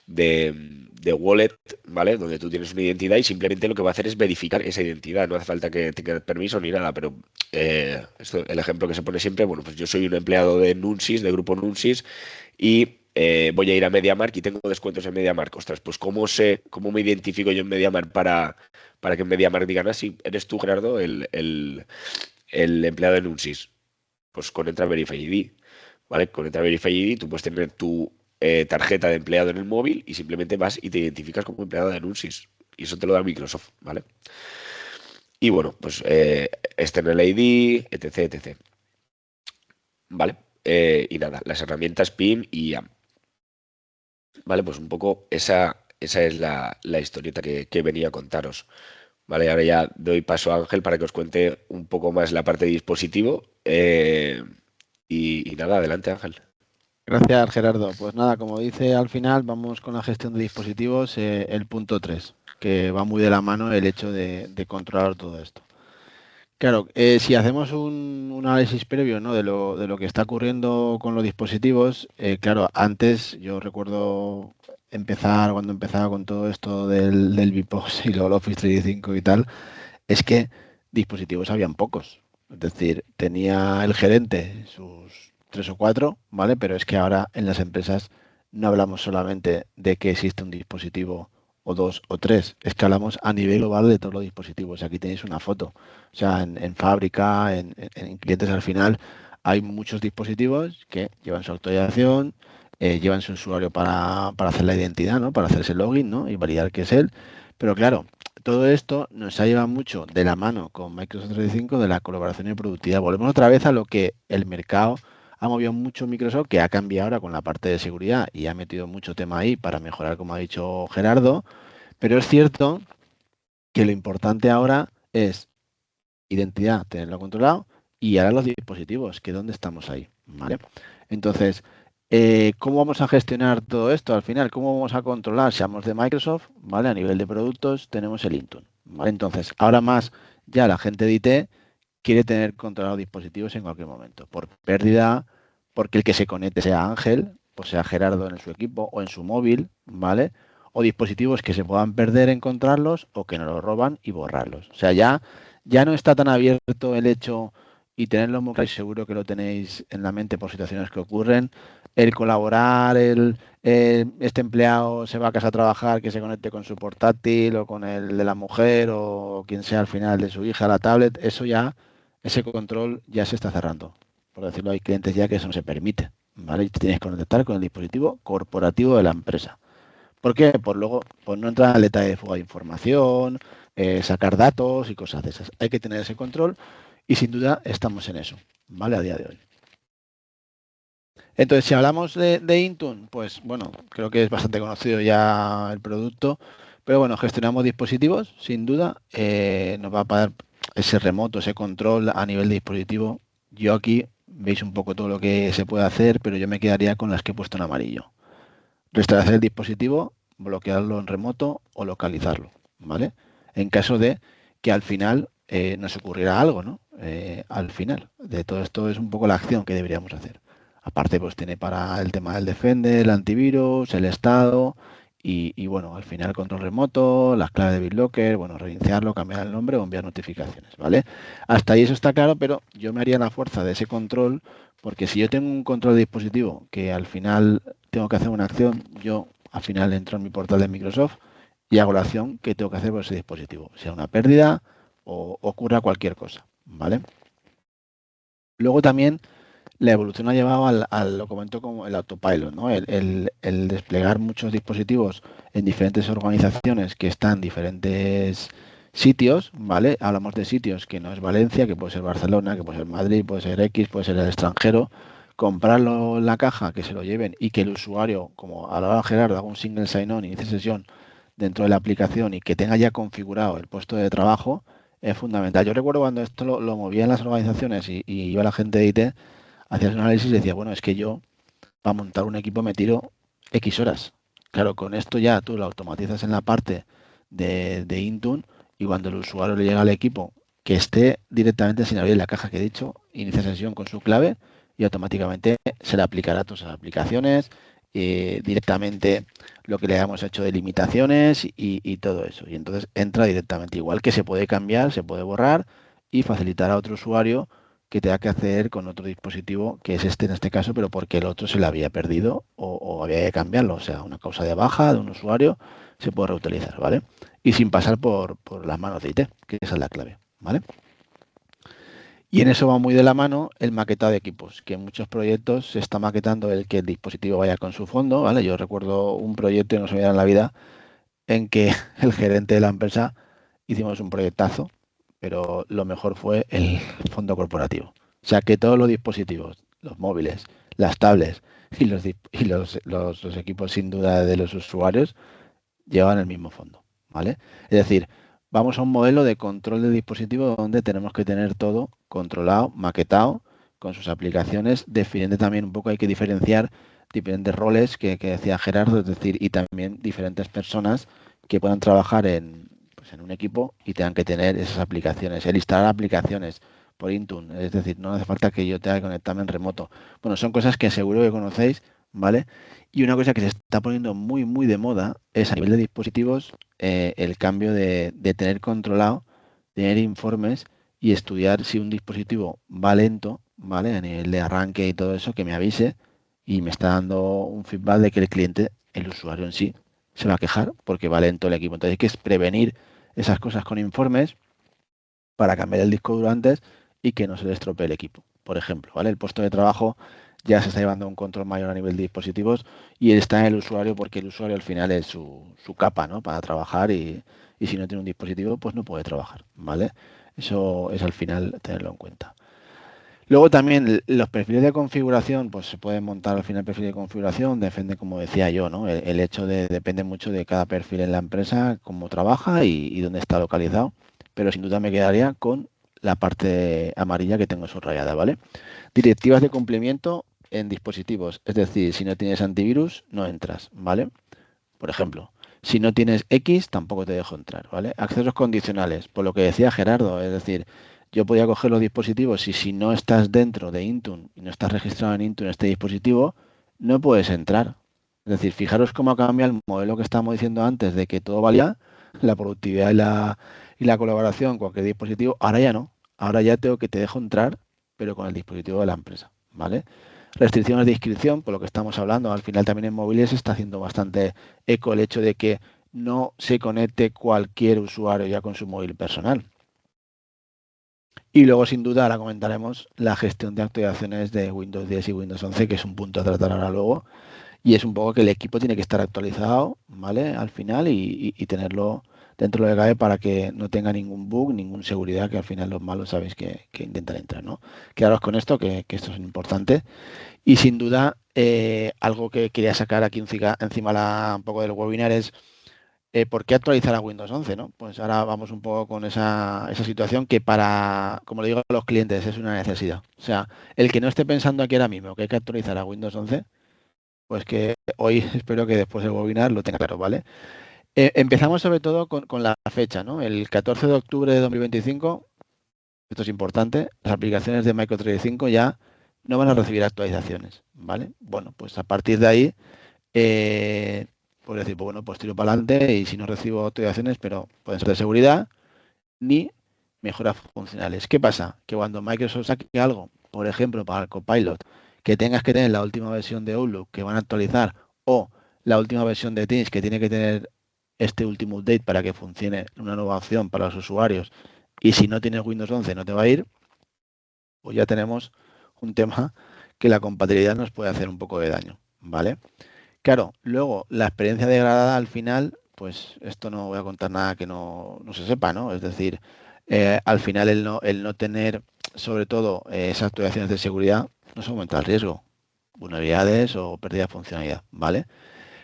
de wallet, ¿vale? Donde tú tienes una identidad y simplemente lo que va a hacer es verificar esa identidad. No hace falta que tengas permiso ni nada, pero el ejemplo que se pone siempre, bueno, pues yo soy un empleado de Nunsis, de grupo Nunsis, y voy a ir a MediaMarkt y tengo descuentos en MediaMarkt. Ostras, pues cómo me identifico yo en MediaMarkt para que en MediaMarkt digan, ah, sí, eres tú, Gerardo, el empleado de Nunsis. Pues con Entra Verify ID, ¿vale? Con Entra Verify ID tú puedes tener tu tarjeta de empleado en el móvil y simplemente vas y te identificas como empleado de Anuncis. Y eso te lo da Microsoft, ¿vale? Y bueno, pues External ID, etc, etc. ¿Vale? Y nada, las herramientas PIM y IAM. ¿Vale? Pues un poco esa es la historieta que venía a contaros. Vale, ahora ya doy paso a Ángel para que os cuente un poco más la parte de dispositivo. Y nada, adelante Ángel. Gracias, Gerardo. Pues nada, como dice al final, vamos con la gestión de dispositivos, el punto 3, que va muy de la mano el hecho de controlar todo esto. Claro, si hacemos un análisis previo, ¿no? de lo que está ocurriendo con los dispositivos, claro, antes yo recuerdo cuando empezaba con todo esto del VPOS y luego el Office 365 y tal, es que dispositivos habían pocos. Es decir, tenía el gerente sus 3 o 4, ¿vale? Pero es que ahora en las empresas no hablamos solamente de que existe un dispositivo o 2 o 3, es que hablamos a nivel global de todos los dispositivos. Aquí tenéis una foto. O sea, en fábrica, en clientes al final, hay muchos dispositivos que llevan su actualización, llevan su usuario para hacer la identidad, ¿no? Para hacerse login, ¿no? Y validar que es él. Pero claro, todo esto nos ha llevado mucho de la mano con Microsoft 365 de la colaboración y productividad. Volvemos otra vez a lo que el mercado ha movido mucho Microsoft, que ha cambiado ahora con la parte de seguridad y ha metido mucho tema ahí para mejorar, como ha dicho Gerardo. Pero es cierto que lo importante ahora es identidad, tenerlo controlado, y ahora los dispositivos, que dónde estamos ahí, ¿vale? Entonces, ¿cómo vamos a gestionar todo esto al final? ¿Cómo vamos a controlar? Si hablamos de Microsoft, ¿vale? A nivel de productos tenemos el Intune, ¿vale? Entonces, ahora más ya la gente de IT quiere tener controlados dispositivos en cualquier momento, por pérdida, porque el que se conecte sea Ángel, o sea Gerardo en su equipo o en su móvil, ¿vale? O dispositivos que se puedan perder, encontrarlos o que nos los roban y borrarlos. O sea, ya no está tan abierto el hecho y tenerlo muy claro, y seguro que lo tenéis en la mente por situaciones que ocurren, el colaborar, este empleado se va a casa a trabajar, que se conecte con su portátil o con el de la mujer o quien sea al final de su hija, la tablet, eso ya, ese control ya se está cerrando. Por decirlo, hay clientes ya que eso no se permite, ¿vale? Y te tienes que conectar con el dispositivo corporativo de la empresa. ¿Por qué? Por luego, pues no entrar en detalle de fuga de información, sacar datos y cosas de esas. Hay que tener ese control y sin duda estamos en eso, ¿vale? A día de hoy. Entonces, si hablamos de Intune, pues bueno, creo que es bastante conocido ya el producto, pero bueno, gestionamos dispositivos, sin duda, nos va a dar ese remoto, ese control a nivel de dispositivo. Yo aquí veis un poco todo lo que se puede hacer, pero yo me quedaría con las que he puesto en amarillo. Restablecer el dispositivo, bloquearlo en remoto o localizarlo, ¿vale? En caso de que al final nos ocurriera algo, ¿no? Al final de todo esto es un poco la acción que deberíamos hacer. Aparte, pues tiene para el tema del Defender, el antivirus, el estado y bueno, al final control remoto, las claves de BitLocker, bueno, reiniciarlo, cambiar el nombre o enviar notificaciones, ¿vale? Hasta ahí eso está claro, pero yo me haría la fuerza de ese control porque si yo tengo un control de dispositivo que al final tengo que hacer una acción, yo al final entro en mi portal de Microsoft y hago la acción que tengo que hacer por ese dispositivo, sea una pérdida o ocurra cualquier cosa, ¿vale? Luego también la evolución ha llevado lo comento como el autopilot, ¿no? El desplegar muchos dispositivos en diferentes organizaciones que están en diferentes sitios, ¿vale? Hablamos de sitios que no es Valencia, que puede ser Barcelona, que puede ser Madrid, puede ser X, puede ser el extranjero, comprarlo en la caja, que se lo lleven y que el usuario, como a la hora de Gerardo, haga un single sign-on, inicie sesión dentro de la aplicación y que tenga ya configurado el puesto de trabajo, es fundamental. Yo recuerdo cuando esto lo movía en las organizaciones y yo a la gente de IT, hacías un análisis y decía, bueno, es que yo para montar un equipo me tiro X horas. Claro, con esto ya tú lo automatizas en la parte de Intune y cuando el usuario le llega al equipo que esté directamente sin abrir la caja que he dicho, inicia sesión con su clave y automáticamente se le aplicará a todas las aplicaciones, directamente lo que le hayamos hecho de limitaciones y todo eso. Y entonces entra directamente, igual que se puede cambiar, se puede borrar y facilitar a otro usuario que tenga que hacer con otro dispositivo, que es este en este caso, pero porque el otro se le había perdido o había que cambiarlo. O sea, una causa de baja de un usuario se puede reutilizar, ¿vale? Y sin pasar por las manos de IT, que esa es la clave, ¿vale? Y en eso va muy de la mano el maquetado de equipos, que en muchos proyectos se está maquetando el que el dispositivo vaya con su fondo, ¿vale? Yo recuerdo un proyecto, no se me da en la vida, en que el gerente de la empresa hicimos un proyectazo, pero lo mejor fue el fondo corporativo. O sea, que todos los dispositivos, los móviles, las tablets y los equipos sin duda de los usuarios llevan el mismo fondo, ¿vale? Es decir, vamos a un modelo de control de dispositivos donde tenemos que tener todo controlado, maquetado, con sus aplicaciones, definiendo también un poco, hay que diferenciar diferentes roles que decía Gerardo, es decir, y también diferentes personas que puedan trabajar pues en un equipo y tengan que tener esas aplicaciones, el instalar aplicaciones por Intune, es decir, no hace falta que yo tenga que conectarme en remoto. Bueno, son cosas que seguro que conocéis, ¿vale? Y una cosa que se está poniendo muy, muy de moda es a nivel de dispositivos el cambio de tener controlado, tener informes y estudiar si un dispositivo va lento, ¿vale? A nivel de arranque y todo eso, que me avise y me está dando un feedback de que el cliente, el usuario en sí, se va a quejar porque va lento el equipo. Entonces hay que prevenir esas cosas con informes para cambiar el disco duro antes y que no se le estropee el equipo. Por ejemplo, ¿vale? El puesto de trabajo ya se está llevando a un control mayor a nivel de dispositivos y está en el usuario porque el usuario al final es su capa, ¿no? Para trabajar y si no tiene un dispositivo, pues no puede trabajar, ¿vale? Eso es al final tenerlo en cuenta. Luego también los perfiles de configuración, pues se pueden montar al final perfil de configuración, depende, como decía yo, ¿no? El hecho depende mucho de cada perfil en la empresa, cómo trabaja y dónde está localizado, pero sin duda me quedaría con la parte amarilla que tengo subrayada, ¿vale? Directivas de cumplimiento en dispositivos, es decir, si no tienes antivirus, no entras, ¿vale? Por ejemplo, si no tienes X, tampoco te dejo entrar, ¿vale? Accesos condicionales, por lo que decía Gerardo, es decir, yo podía coger los dispositivos y si no estás dentro de Intune y no estás registrado en Intune este dispositivo, no puedes entrar. Es decir, fijaros cómo cambia el modelo que estábamos diciendo antes de que todo valía, la productividad y la colaboración, cualquier dispositivo, ahora ya no. Ahora ya tengo que te dejo entrar, pero con el dispositivo de la empresa, ¿vale? Restricciones de inscripción, por lo que estamos hablando, al final también en móviles está haciendo bastante eco el hecho de que no se conecte cualquier usuario ya con su móvil personal. Y luego, sin duda, ahora comentaremos la gestión de actualizaciones de Windows 10 y Windows 11, que es un punto a tratar ahora luego. Y es un poco que el equipo tiene que estar actualizado, ¿vale? Al final y tenerlo dentro de lo que cabe para que no tenga ningún bug, ninguna seguridad, que al final los malos sabéis que intentan entrar, ¿no? Quedaros con esto, que esto es importante. Y sin duda, algo que quería sacar aquí encima un poco del webinar es ¿por qué actualizar a Windows 11? ¿No? Pues ahora vamos un poco con esa situación que para, como le digo a los clientes, es una necesidad. O sea, el que no esté pensando aquí ahora mismo que hay que actualizar a Windows 11, pues que hoy espero que después del webinar lo tenga claro, ¿vale? Empezamos sobre todo con la fecha, ¿no? El 14 de octubre de 2025, esto es importante, las aplicaciones de Micro 365 ya no van a recibir actualizaciones, ¿vale? Bueno, pues a partir de ahí, puedo decir, pues bueno, pues tiro para adelante y si no recibo actualizaciones, pero pueden ser de seguridad ni mejoras funcionales. ¿Qué pasa? Que cuando Microsoft saque algo, por ejemplo, para el Copilot, que tengas que tener la última versión de Outlook que van a actualizar o la última versión de Teams que tiene que tener este último update para que funcione una nueva opción para los usuarios y si no tienes Windows 11 no te va a ir, pues ya tenemos un tema que la compatibilidad nos puede hacer un poco de daño, ¿vale? Claro, luego la experiencia degradada al final, pues esto no voy a contar nada que no se sepa, ¿no? Es decir, al final el no tener, sobre todo, esas actualizaciones de seguridad, nos aumenta el riesgo, vulnerabilidades o pérdida de funcionalidad, ¿vale?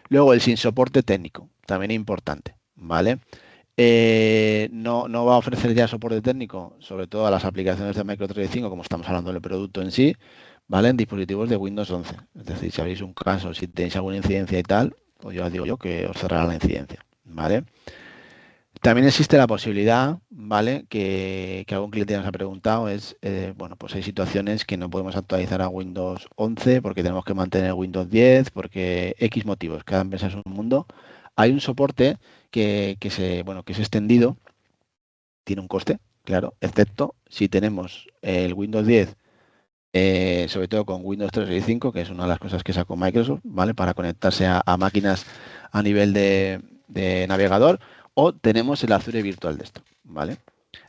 Luego el sin soporte técnico, también importante, ¿vale? No va a ofrecer ya soporte técnico, sobre todo a las aplicaciones de Micro 365, como estamos hablando del producto en sí, ¿vale? En dispositivos de Windows 11. Es decir, si habéis un caso, si tenéis alguna incidencia y tal, pues yo os digo yo que os cerrará la incidencia, ¿vale? También existe la posibilidad, ¿vale? Que algún cliente nos ha preguntado, es, bueno, pues hay situaciones que no podemos actualizar a Windows 11 porque tenemos que mantener Windows 10, porque X motivos, cada empresa es un mundo. Hay un soporte que es extendido, tiene un coste, claro, excepto si tenemos el Windows 10, sobre todo con Windows 365, que es una de las cosas que sacó Microsoft, ¿vale? Para conectarse a máquinas a nivel de navegador, o tenemos el Azure Virtual Desktop, ¿vale?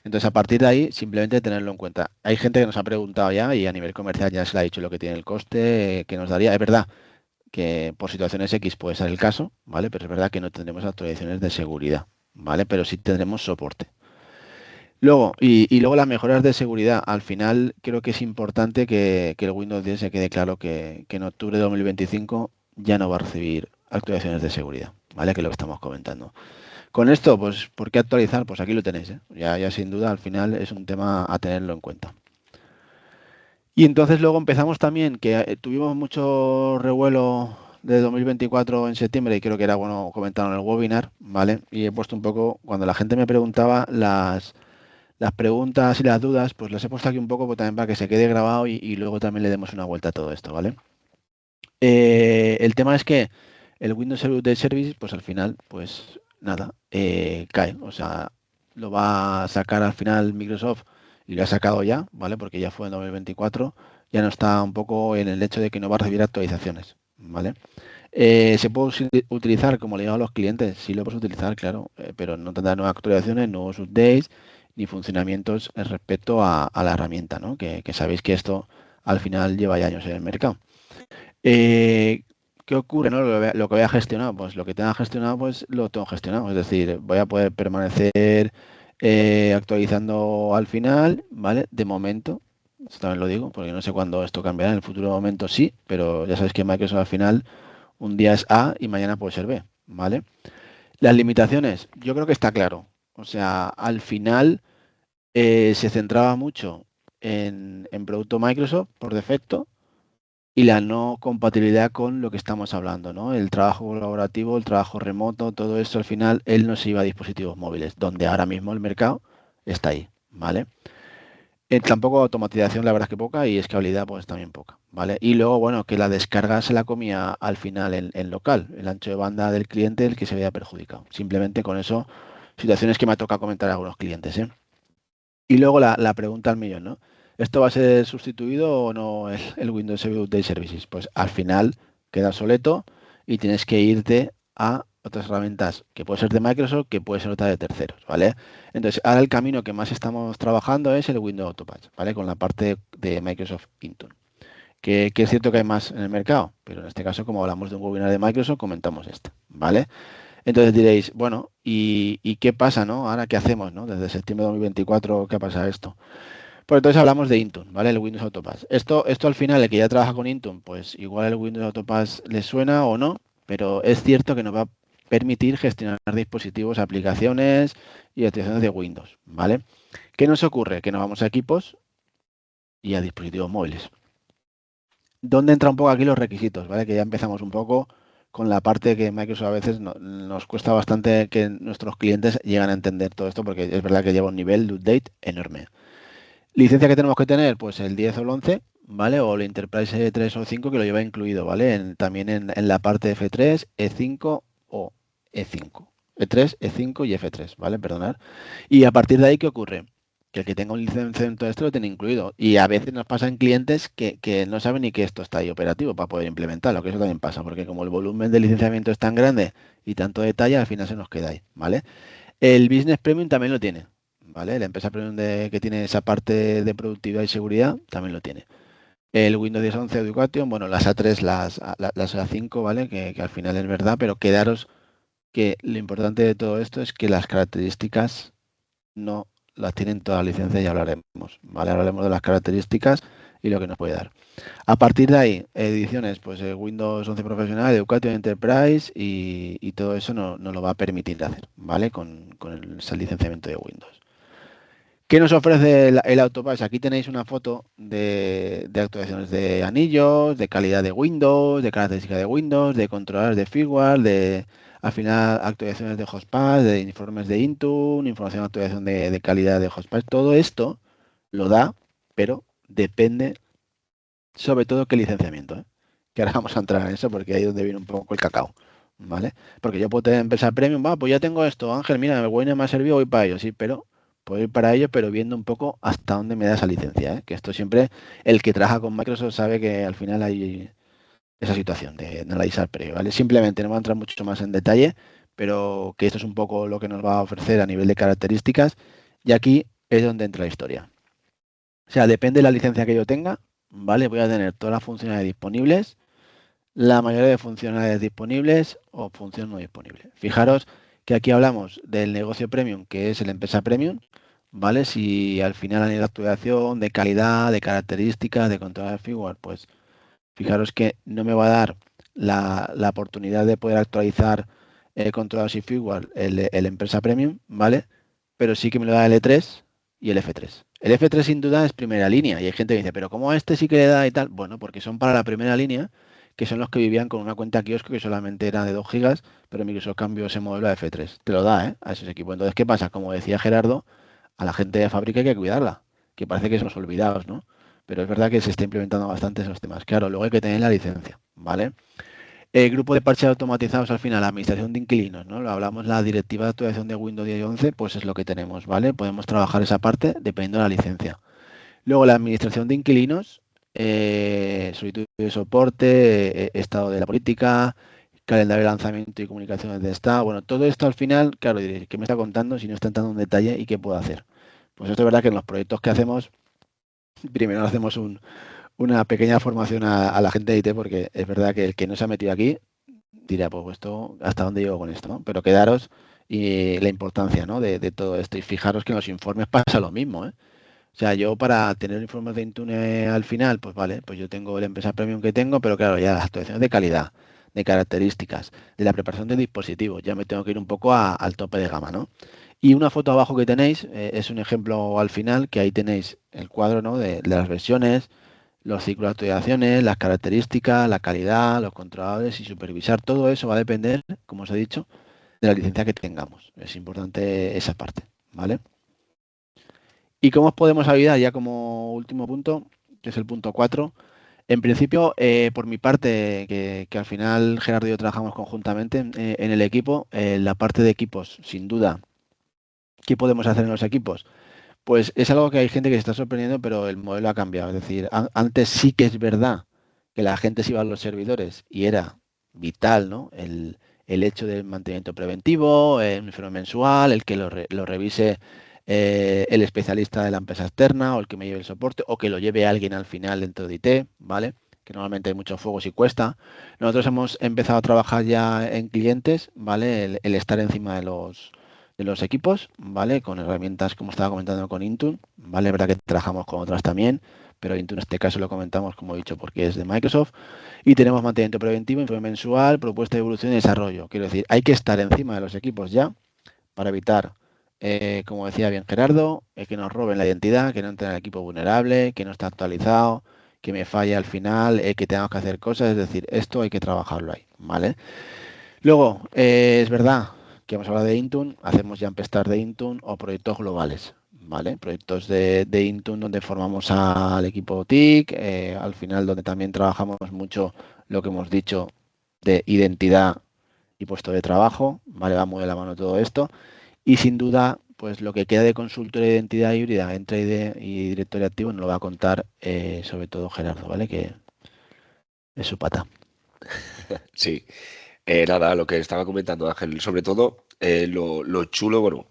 Entonces, a partir de ahí, simplemente tenerlo en cuenta. Hay gente que nos ha preguntado ya y a nivel comercial ya se le ha dicho lo que tiene el coste, que nos daría. Es verdad que por situaciones X puede ser el caso, ¿vale? Pero es verdad que no tendremos actualizaciones de seguridad, ¿vale? Pero sí tendremos soporte. Luego, y luego las mejoras de seguridad. Al final creo que es importante que el Windows 10 se quede claro que en octubre de 2025 ya no va a recibir actualizaciones de seguridad, ¿vale? Que es lo que estamos comentando. Con esto, pues, ¿por qué actualizar? Pues aquí lo tenéis, ¿eh? Ya sin duda al final es un tema a tenerlo en cuenta. Y entonces luego empezamos también, que tuvimos mucho revuelo de 2024 en septiembre y creo que era bueno comentarlo en el webinar, ¿vale? Y he puesto un poco, cuando la gente me preguntaba las preguntas y las dudas, pues las he puesto aquí un poco pues, también para que se quede grabado y luego también le demos una vuelta a todo esto, ¿vale? El tema es que el Windows Update Service, pues al final, pues nada, cae. O sea, lo va a sacar al final Microsoft y lo ha sacado ya, ¿vale? Porque ya fue en 2024, ya no está un poco en el hecho de que no va a recibir actualizaciones, ¿vale? ¿Se puede utilizar, como le digo a los clientes? Sí lo puedes utilizar, claro, pero no tendrá nuevas actualizaciones, nuevos updates ni funcionamientos respecto a la herramienta, ¿no? Que sabéis que esto al final lleva ya años en el mercado. ¿Qué ocurre? ¿No? Lo que voy a gestionar, pues lo que tenga gestionado, pues lo tengo gestionado. Es decir, voy a poder permanecer actualizando al final, ¿vale? De momento, esto también lo digo, porque no sé cuándo esto cambiará. En el futuro momento sí, pero ya sabéis que Microsoft al final un día es A y mañana puede ser B, ¿vale? Las limitaciones, yo creo que está claro. O sea, al final se centraba mucho en producto Microsoft por defecto y la no compatibilidad con lo que estamos hablando, ¿no? El trabajo colaborativo, el trabajo remoto, todo eso al final, él no se iba a dispositivos móviles, donde ahora mismo el mercado está ahí, ¿vale? Tampoco automatización, la verdad es que poca, y escalabilidad, pues también poca, ¿vale? Y luego, bueno, que la descarga se la comía al final en local, el ancho de banda del cliente, el que se veía perjudicado. Simplemente con eso, situaciones que me toca comentar a algunos clientes, ¿eh? Y luego la pregunta al millón, ¿no? ¿Esto va a ser sustituido o no el Windows Update Services? Pues al final queda obsoleto y tienes que irte a otras herramientas que puede ser de Microsoft, que puede ser otra de terceros, ¿vale? Entonces, ahora el camino que más estamos trabajando es el Windows Autopatch, ¿vale? Con la parte de Microsoft Intune. Que es cierto que hay más en el mercado, pero en este caso, como hablamos de un webinar de Microsoft, comentamos esto, ¿vale? Entonces diréis, bueno, ¿y qué pasa, no? Ahora, ¿qué hacemos, no? Desde septiembre de 2024, ¿qué pasa esto? Pues entonces hablamos de Intune, ¿vale? El Windows Autopass. Esto al final, el que ya trabaja con Intune, pues igual el Windows Autopass le suena o no, pero es cierto que nos va a permitir gestionar dispositivos, aplicaciones y actualizaciones de Windows, ¿vale? ¿Qué nos ocurre? Que nos vamos a equipos y a dispositivos móviles. ¿Dónde entra un poco aquí los requisitos, ¿vale? Que ya empezamos un poco con la parte que Microsoft a veces nos cuesta bastante que nuestros clientes llegan a entender todo esto, porque es verdad que lleva un nivel de update enorme. Licencia que tenemos que tener, pues el 10 o el 11, ¿vale? O el Enterprise E3 o 5 que lo lleva incluido, ¿vale? También en la parte F3, E5 o E5. E3, E5 y F3, ¿vale? Perdonad. Y a partir de ahí, ¿qué ocurre? Que el que tenga un licenciamiento de esto lo tiene incluido. Y a veces nos pasa en clientes que no saben ni que esto está ahí operativo para poder implementarlo, que eso también pasa, porque como el volumen de licenciamiento es tan grande y tanto detalle, al final se nos queda ahí, ¿vale? El Business Premium también lo tiene, ¿vale? La empresa Premium que tiene esa parte de productividad y seguridad también lo tiene. El Windows 10 11 Education, bueno, las A3, las A5, ¿vale? Que al final es verdad, pero quedaros que lo importante de todo esto es que las características no las tienen todas las licencias y hablaremos, ¿vale? Hablaremos de las características y lo que nos puede dar. A partir de ahí, ediciones, pues Windows 11 Profesional, Education Enterprise y todo eso nos lo va a permitir hacer, ¿vale? Con el licenciamiento de Windows. ¿Qué nos ofrece el Autopass? Aquí tenéis una foto de actualizaciones de anillos, de calidad de Windows, de características de Windows, de controladores de firmware, al final actualizaciones de hostpass, de informes de Intune, información de actualización de calidad de hostpass. Todo esto lo da, pero depende sobre todo qué licenciamiento, ¿eh? Que ahora vamos a entrar en eso porque ahí es donde viene un poco el cacao, ¿vale? Porque yo puedo tener empresa premium, va, pues ya tengo esto, Ángel, mira, el Wayne me ha servido, voy para ello, sí, pero puedo ir para ello, pero viendo un poco hasta dónde me da esa licencia, ¿eh? Que esto siempre, el que trabaja con Microsoft sabe que al final hay esa situación de analizar previo, ¿vale? Simplemente no voy a entrar mucho más en detalle, pero que esto es un poco lo que nos va a ofrecer a nivel de características y aquí es donde entra la historia. O sea, depende de la licencia que yo tenga, ¿vale? Voy a tener todas las funcionalidades disponibles, la mayoría de funcionalidades disponibles o funciones no disponibles. Fijaros que aquí hablamos del negocio premium, que es el empresa premium, ¿vale? Si al final a nivel de actualización, de calidad, de características, de control de firmware, pues fijaros que no me va a dar la oportunidad de poder actualizar controladores y firmware el empresa premium, ¿vale? Pero sí que me lo da el E3 y el F3. El F3 sin duda es primera línea y hay gente que dice, pero ¿cómo a este sí que le da y tal? Bueno, porque son para la primera línea, que son los que vivían con una cuenta kiosco que solamente era de 2 gigas, pero Microsoft cambió ese modelo a F3. Te lo da, ¿eh? A esos equipos. Entonces, ¿qué pasa? Como decía Gerardo, a la gente de fábrica hay que cuidarla, que parece que somos olvidados, ¿no? Pero es verdad que se está implementando bastante esos temas. Claro, luego hay que tener la licencia, ¿vale? El grupo de parches automatizados al final, la administración de inquilinos, ¿no? Lo hablamos, la directiva de actualización de Windows 10 y 11, pues es lo que tenemos, ¿vale? Podemos trabajar esa parte dependiendo de la licencia. Luego la administración de inquilinos, solicitud de soporte, estado de la política, calendario de lanzamiento y comunicaciones de estado. Bueno, todo esto al final, claro, diréis, ¿qué me está contando si no está entrando en detalle y qué puedo hacer? Pues esto es verdad que en los proyectos que hacemos, primero hacemos una pequeña formación a la gente de IT, porque es verdad que el que no se ha metido aquí dirá, pues esto, ¿hasta dónde llego con esto? ¿No? Pero quedaros y la importancia, ¿no? de todo esto. Y fijaros que en los informes pasa lo mismo, ¿eh? O sea, yo para tener informes de Intune al final, pues vale, pues yo tengo la empresa premium que tengo, pero claro, ya las actualizaciones de calidad, de características, de la preparación de dispositivos. Ya me tengo que ir un poco al tope de gama, ¿no? Y una foto abajo que tenéis es un ejemplo al final, que ahí tenéis el cuadro, ¿no? de las versiones, los ciclos de actualizaciones, las características, la calidad, los controladores y supervisar. Todo eso va a depender, como os he dicho, de la licencia que tengamos. Es importante esa parte, ¿vale? ¿Y cómo os podemos ayudar? Ya como último punto, que es el punto 4. En principio, por mi parte, que al final Gerardo y yo trabajamos conjuntamente en el equipo, la parte de equipos, sin duda, ¿qué podemos hacer en los equipos? Pues es algo que hay gente que se está sorprendiendo, pero el modelo ha cambiado. Es decir, antes sí que es verdad que la gente se iba a los servidores y era vital, ¿no? El hecho del mantenimiento preventivo, el informe mensual, el que lo revise el especialista de la empresa externa o el que me lleve el soporte o que lo lleve alguien al final dentro de IT, ¿vale? Que normalmente hay muchos fuegos y cuesta. Nosotros hemos empezado a trabajar ya en clientes, ¿vale? El estar encima de los equipos, ¿vale? Con herramientas, como estaba comentando, con Intune, ¿vale? Es verdad que trabajamos con otras también, pero Intune en este caso lo comentamos, como he dicho, porque es de Microsoft. Y tenemos mantenimiento preventivo, informe mensual, propuesta de evolución y desarrollo. Quiero decir, hay que estar encima de los equipos ya para evitar, como decía bien Gerardo, que nos roben la identidad, que no entre en el equipo vulnerable, que no está actualizado, que me falle al final, que tengamos que hacer cosas. Es decir, esto hay que trabajarlo ahí, ¿vale? Luego, es verdad que hemos hablado de Intune, hacemos Jump Start de Intune o proyectos globales, ¿vale? Proyectos de Intune donde formamos al equipo TIC, al final donde también trabajamos mucho lo que hemos dicho de identidad y puesto de trabajo, ¿vale? Va muy de la mano todo esto. Y sin duda, pues lo que queda de consultoría de identidad híbrida entre ID y directorio activo nos lo va a contar sobre todo Gerardo, ¿vale? Que es su pata. Sí. Nada, lo que estaba comentando Ángel, sobre todo lo chulo, bueno,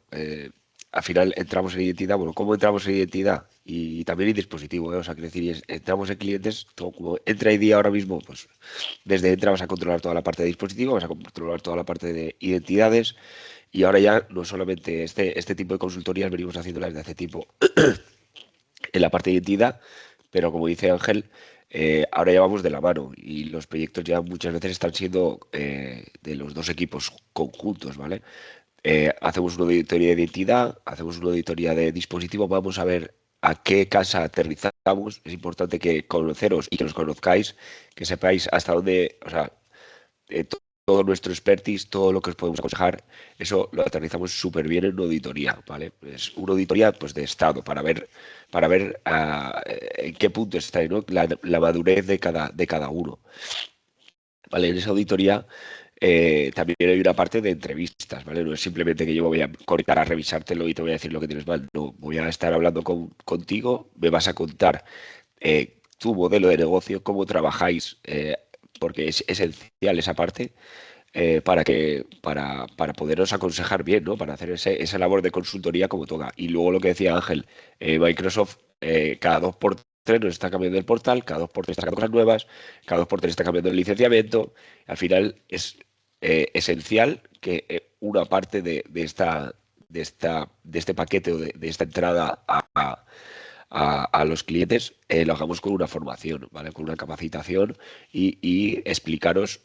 al final entramos en identidad, bueno, ¿cómo entramos en identidad? Y también en dispositivo, o sea, quiero decir, entramos en clientes, como entra ID ahora mismo, pues desde entra vas a controlar toda la parte de dispositivo, vas a controlar toda la parte de identidades, y ahora ya no solamente este tipo de consultorías venimos haciéndolas desde hace tiempo en la parte de identidad, pero como dice Ángel, ahora ya vamos de la mano y los proyectos ya muchas veces están siendo de los dos equipos conjuntos, ¿vale? Hacemos una auditoría de identidad, hacemos una auditoría de dispositivo, vamos a ver a qué casa aterrizamos. Es importante que conoceros y que nos conozcáis, que sepáis hasta dónde, o sea, todo nuestro expertise, todo lo que os podemos aconsejar, eso lo aterrizamos súper bien en una auditoría, ¿vale? Es una auditoría pues de estado para ver en qué punto está, ¿no? La madurez de cada uno. ¿Vale? En esa auditoría también hay una parte de entrevistas, ¿vale? No es simplemente que yo me voy a conectar a revisártelo y te voy a decir lo que tienes mal. No, voy a estar hablando contigo, me vas a contar tu modelo de negocio, cómo trabajáis, porque es esencial esa parte para poderos aconsejar bien, ¿no? Para hacer esa labor de consultoría como toca. Y luego lo que decía Ángel, Microsoft cada 2x3 nos está cambiando el portal, cada 2x3 está sacando cosas nuevas, cada 2x3 está cambiando el licenciamiento. Al final es esencial que una parte de este paquete o de esta entrada a los clientes lo hagamos con una formación, ¿vale? Con una capacitación y explicaros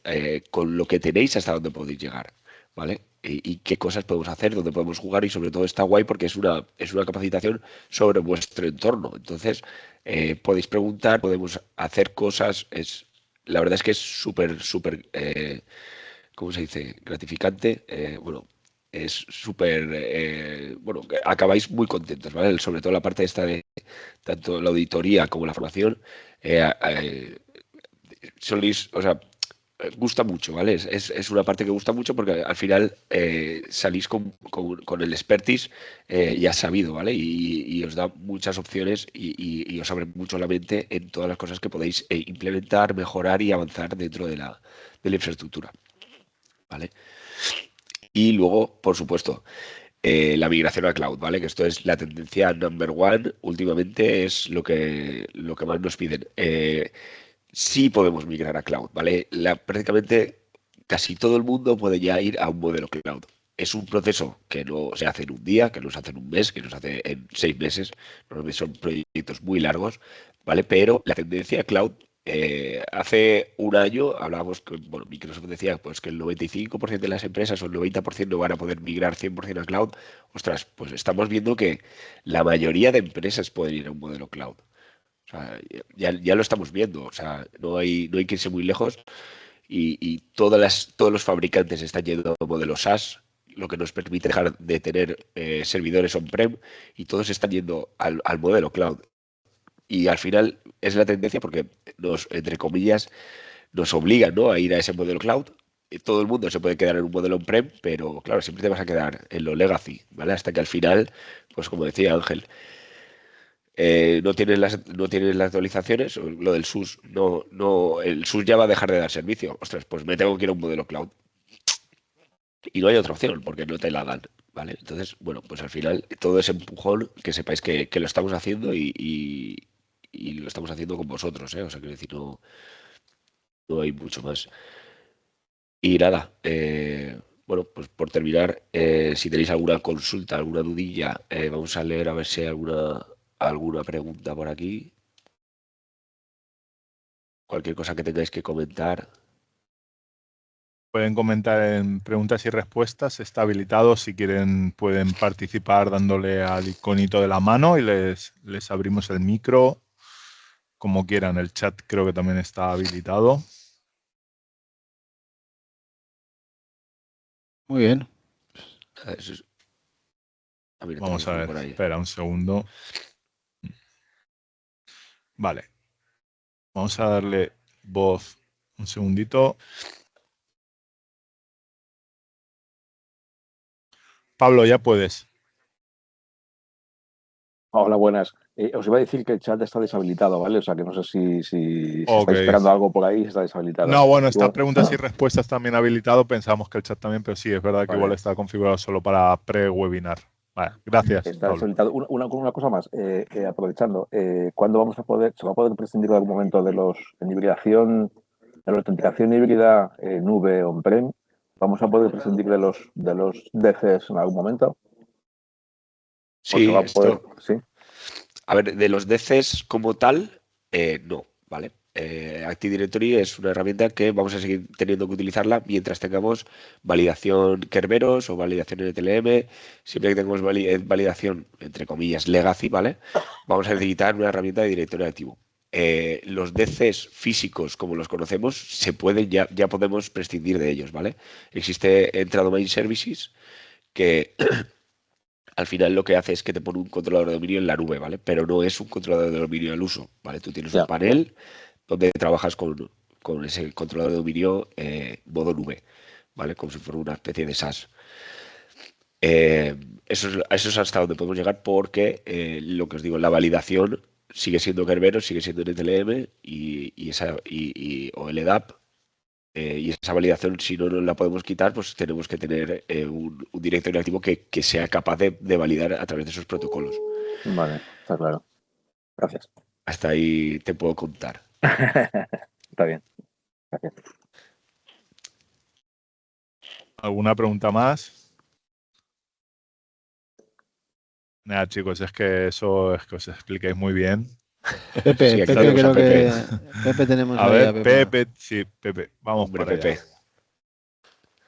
con lo que tenéis hasta dónde podéis llegar, ¿vale? Y qué cosas podemos hacer, dónde podemos jugar y sobre todo está guay porque es una capacitación sobre vuestro entorno. Entonces, podéis preguntar, podemos hacer cosas, la verdad es que es súper, súper, ¿cómo se dice? Gratificante. Bueno, es súper, bueno, que acabáis muy contentos, ¿vale? Sobre todo la parte esta de tanto la auditoría como la formación, o sea, gusta mucho, ¿vale? Es una parte que gusta mucho porque al final salís con el expertise ya sabido, ¿vale? Y os da muchas opciones y os abre mucho la mente en todas las cosas que podéis implementar, mejorar y avanzar dentro de la infraestructura, ¿vale? Y luego, por supuesto, la migración a cloud, ¿vale? Que esto es la tendencia number one, últimamente es lo que más nos piden. Sí podemos migrar a cloud, ¿vale? Prácticamente casi todo el mundo puede ya ir a un modelo cloud. Es un proceso que no se hace en un día, que no se hace en un mes, que no se hace en 6 meses. Normalmente son proyectos muy largos, ¿vale? Pero la tendencia a cloud Hace un año hablábamos que, bueno, Microsoft decía pues, que el 95% de las empresas o el 90% no van a poder migrar 100% a cloud. Ostras, pues estamos viendo que la mayoría de empresas pueden ir a un modelo cloud. O sea, ya lo estamos viendo. O sea, no hay que irse muy lejos y todos los fabricantes están yendo a modelos SaaS, lo que nos permite dejar de tener servidores on-prem y todos están yendo al modelo cloud. Y al final es la tendencia porque entre comillas, nos obligan, ¿no?, a ir a ese modelo cloud. Todo el mundo se puede quedar en un modelo on-prem, pero claro, siempre te vas a quedar en lo legacy, ¿vale? Hasta que al final, pues como decía Ángel, no tienes las actualizaciones, o lo del SUS, el SUS ya va a dejar de dar servicio. Ostras, pues me tengo que ir a un modelo cloud. Y no hay otra opción, porque no te la dan, ¿vale? Entonces, bueno, pues al final todo ese empujón, que sepáis que lo estamos haciendo y lo estamos haciendo con vosotros, ¿eh? O sea, quiero decir, no hay mucho más. Y nada, bueno, pues por terminar, si tenéis alguna consulta, alguna dudilla, vamos a leer a ver si hay alguna pregunta por aquí. Cualquier cosa que tengáis que comentar. Pueden comentar en preguntas y respuestas. Está habilitado. Si quieren, pueden participar dándole al iconito de la mano y les abrimos el micro como quieran. El chat creo que también está habilitado. Muy bien. Vamos a ver. Espera un segundo. Vale. Vamos a darle voz un segundito. Pablo, ya puedes. Hola, buenas. Os iba a decir que el chat está deshabilitado, ¿vale? O sea, que no sé si Ok. estáis esperando algo por ahí, está deshabilitado. No, bueno, está preguntas y respuestas también habilitado. Pensamos que el chat también, pero sí, es verdad que Vale. igual está configurado solo para pre-webinar. Vale, gracias, Está Pablo. deshabilitado. Una cosa más, aprovechando, ¿cuándo se va a poder prescindir en algún momento de la autenticación híbrida nube on-prem? ¿Vamos a poder prescindir de los DCs en algún momento? Sí, ¿O se va a poder? ¿Sí? A ver, de los DCs como tal, no, ¿vale? Active Directory es una herramienta que vamos a seguir teniendo que utilizarla mientras tengamos validación Kerberos o validación NTLM. Siempre que tengamos validación, entre comillas, legacy, ¿vale? Vamos a necesitar una herramienta de directorio activo. Los DCs físicos, como los conocemos, ya podemos prescindir de ellos, ¿vale? Existe Domain Services que al final lo que hace es que te pone un controlador de dominio en la nube, ¿vale? Pero no es un controlador de dominio al uso, ¿vale? Tú tienes un panel donde trabajas con ese controlador de dominio modo nube, ¿vale? Como si fuera una especie de SaaS. Eso es hasta donde podemos llegar porque, lo que os digo, la validación sigue siendo Kerberos, sigue siendo NTLM o LDAP. Y esa validación, si no la podemos quitar, pues tenemos que tener un directorio activo que sea capaz de validar a través de esos protocolos. Vale, está claro. Gracias. Hasta ahí te puedo contar. Está bien. Gracias. ¿Alguna pregunta más? Nada, chicos, es que eso es que os expliquéis muy bien. Pepe, Sí, aquí Pepe, tenemos a creo Pepe. que Pepe tenemos A ahí ver, a Pepe. Pepe, vamos Hombre, para allá. Pepe.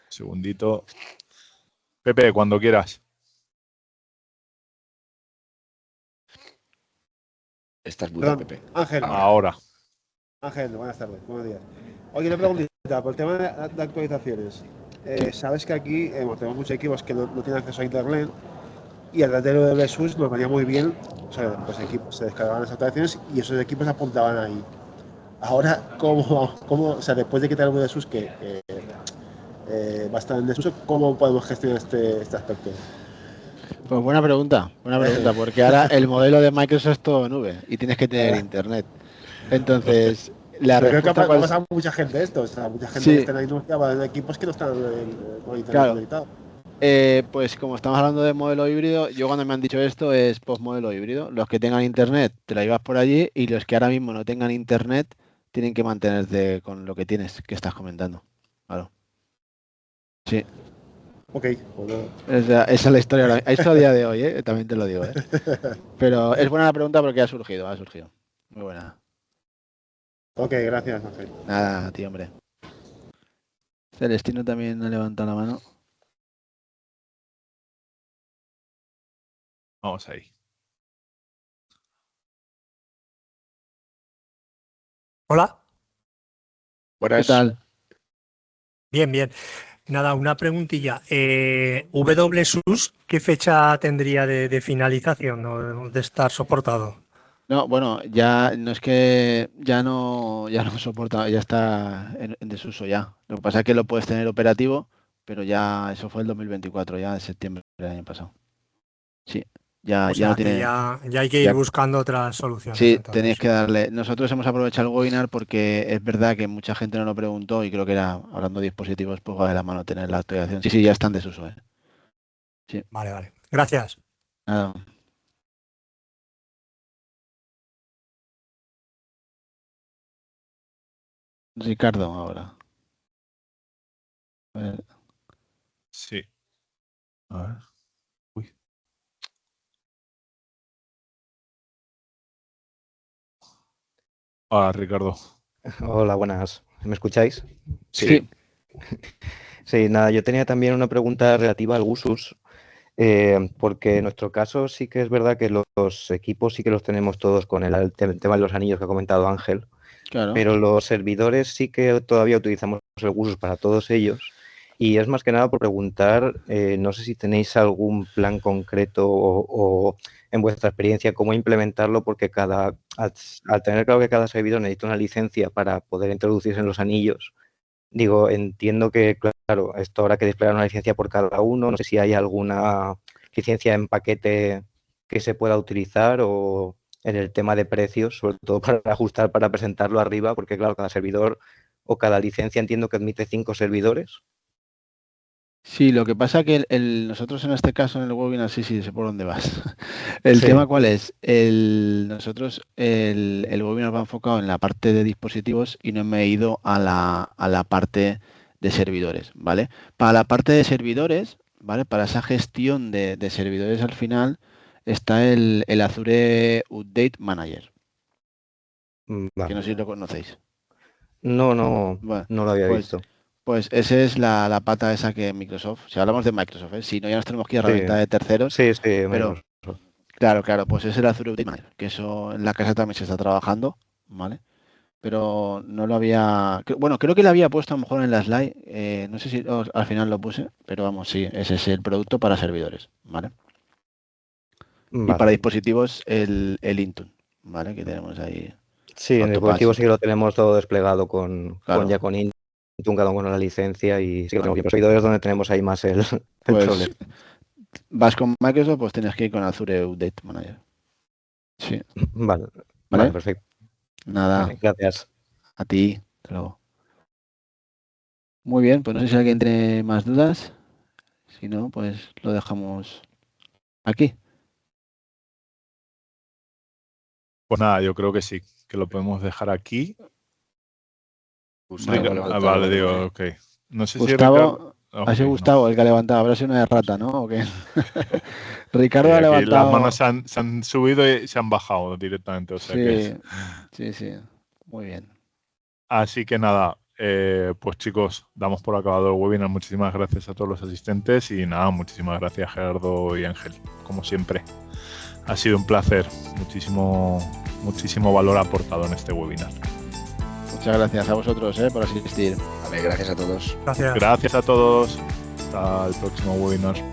Segundito. Pepe, cuando quieras. Estás mudo, Perdón, Pepe. Ángel. Ahora. Ángel, buenas tardes, buenos días. Oye, una preguntita, por el tema de actualizaciones. Sabes que aquí tenemos muchos equipos que no tienen acceso a Internet y a través de lo de Besus nos venía muy bien, o sea, los equipos se descargaban las actualizaciones y esos equipos apuntaban ahí. Ahora, o sea, después de quitar el Besus que va a estar en desuso, ¿cómo podemos gestionar este aspecto? Pues buena pregunta, porque ahora el modelo de Microsoft es todo nube y tienes que tener internet. Entonces, la Pero creo que respuesta ha pasado a mucha gente esto, o sea, mucha gente que está en la industria va en equipos que no están con internet conectado. Pues como estamos hablando de modelo híbrido, yo cuando me han dicho esto es modelo híbrido. Los que tengan internet te la llevas por allí y los que ahora mismo no tengan internet tienen que mantenerte con lo que tienes, que estás comentando. Claro. Sí. Ok. Esa es la historia ahora. Esto a día de hoy, también te lo digo. Pero es buena la pregunta porque ha surgido. Muy buena. Ok, gracias, Ángel. Nada, tío, hombre. Celestino también ha levantado la mano. Vamos ahí. Hola. ¿Qué Buenas. tal? Bien. Nada, una preguntilla. WSUS, ¿qué fecha tendría de finalización o de estar soportado? No, bueno, ya no es que ya no soporta, ya está en desuso ya. Lo que pasa es que lo puedes tener operativo, pero ya eso fue el 2024, ya en septiembre del año pasado. Sí, ya O no sea, que tiene. ya hay que ir ya- buscando otras soluciones, Sí, tenéis entonces. que darle. Nosotros hemos aprovechado el webinar porque es verdad que mucha gente no lo preguntó y creo que era hablando de dispositivos, pues va de la mano tener la actualización. Sí, ya está en desuso, ¿eh? Sí, Vale. Gracias. nada. Ricardo, ahora. A ver. Sí. A ver. Uy. Hola, Ricardo. Hola, buenas. ¿Me escucháis? Sí. Sí, nada, yo tenía también una pregunta relativa al Gusus, porque en nuestro caso sí que es verdad que los equipos sí que los tenemos todos con el tema de los anillos que ha comentado Ángel, Claro. pero los servidores sí que todavía utilizamos el Gusus para todos ellos. Y es más que nada por preguntar, no sé si tenéis algún plan concreto o en vuestra experiencia cómo implementarlo, porque al tener claro que cada servidor necesita una licencia para poder introducirse en los anillos, digo, entiendo que, claro, esto habrá que desplegar una licencia por cada uno, no sé si hay alguna licencia en paquete que se pueda utilizar o en el tema de precios, sobre todo para ajustar, para presentarlo arriba, porque claro, cada servidor o cada licencia entiendo que admite 5 servidores. Sí, lo que pasa que nosotros en este caso en el webinar, sí, sé por dónde vas. El Sí. tema cuál es, nosotros el webinar va enfocado en la parte de dispositivos y no me he ido a la parte de servidores, ¿vale? Para la parte de servidores, ¿vale? Para esa gestión de servidores al final está el Azure Update Manager, que Vale. no sé si lo conocéis. No Bueno, lo había pues visto. Pues esa es la pata esa que Microsoft, si hablamos de Microsoft, ¿eh? Si no ya nos tenemos que ir a Sí, herramienta de terceros, sí, pero Microsoft. claro, pues es el Azure Update Manager, que eso en la casa también se está trabajando, ¿vale? Pero no lo había, bueno, creo que lo había puesto a lo mejor en la slide, no sé si al final lo puse, pero vamos, sí, ese es el producto para servidores, ¿vale? Y para Vale. dispositivos el Intune, ¿vale? Que tenemos ahí. Sí, en el Octopus. dispositivo sí que lo tenemos todo desplegado con Claro. Intune, cada uno con la licencia y sí que lo tenemos. Los servidores donde tenemos ahí más el Pues problema. vas con Microsoft, pues tienes que ir con Azure Update Manager. Sí. Vale, perfecto. Nada. Vale, gracias. A ti. Hasta luego. Muy bien, pues no sé si alguien tiene más dudas. Si no, pues lo dejamos aquí. Pues nada, yo creo que sí, que lo podemos dejar aquí. Gustavo, Vale, Vale, digo, ok. No sé si Gustavo, Ricardo... ha sido Ok, Gustavo el que ha levantado. Habrá sido una de rata, ¿no? ¿O qué? Ricardo ha aquí levantado. las manos se han subido y se han bajado directamente. O sea Sí. Muy bien. Así que nada, pues chicos, damos por acabado el webinar. Muchísimas gracias a todos los asistentes y nada, muchísimas gracias Gerardo y Ángel, como siempre. Ha sido un placer, muchísimo valor aportado en este webinar. Muchas gracias a vosotros por asistir. Vale, gracias a todos. Gracias. Gracias a todos. Hasta el próximo webinar.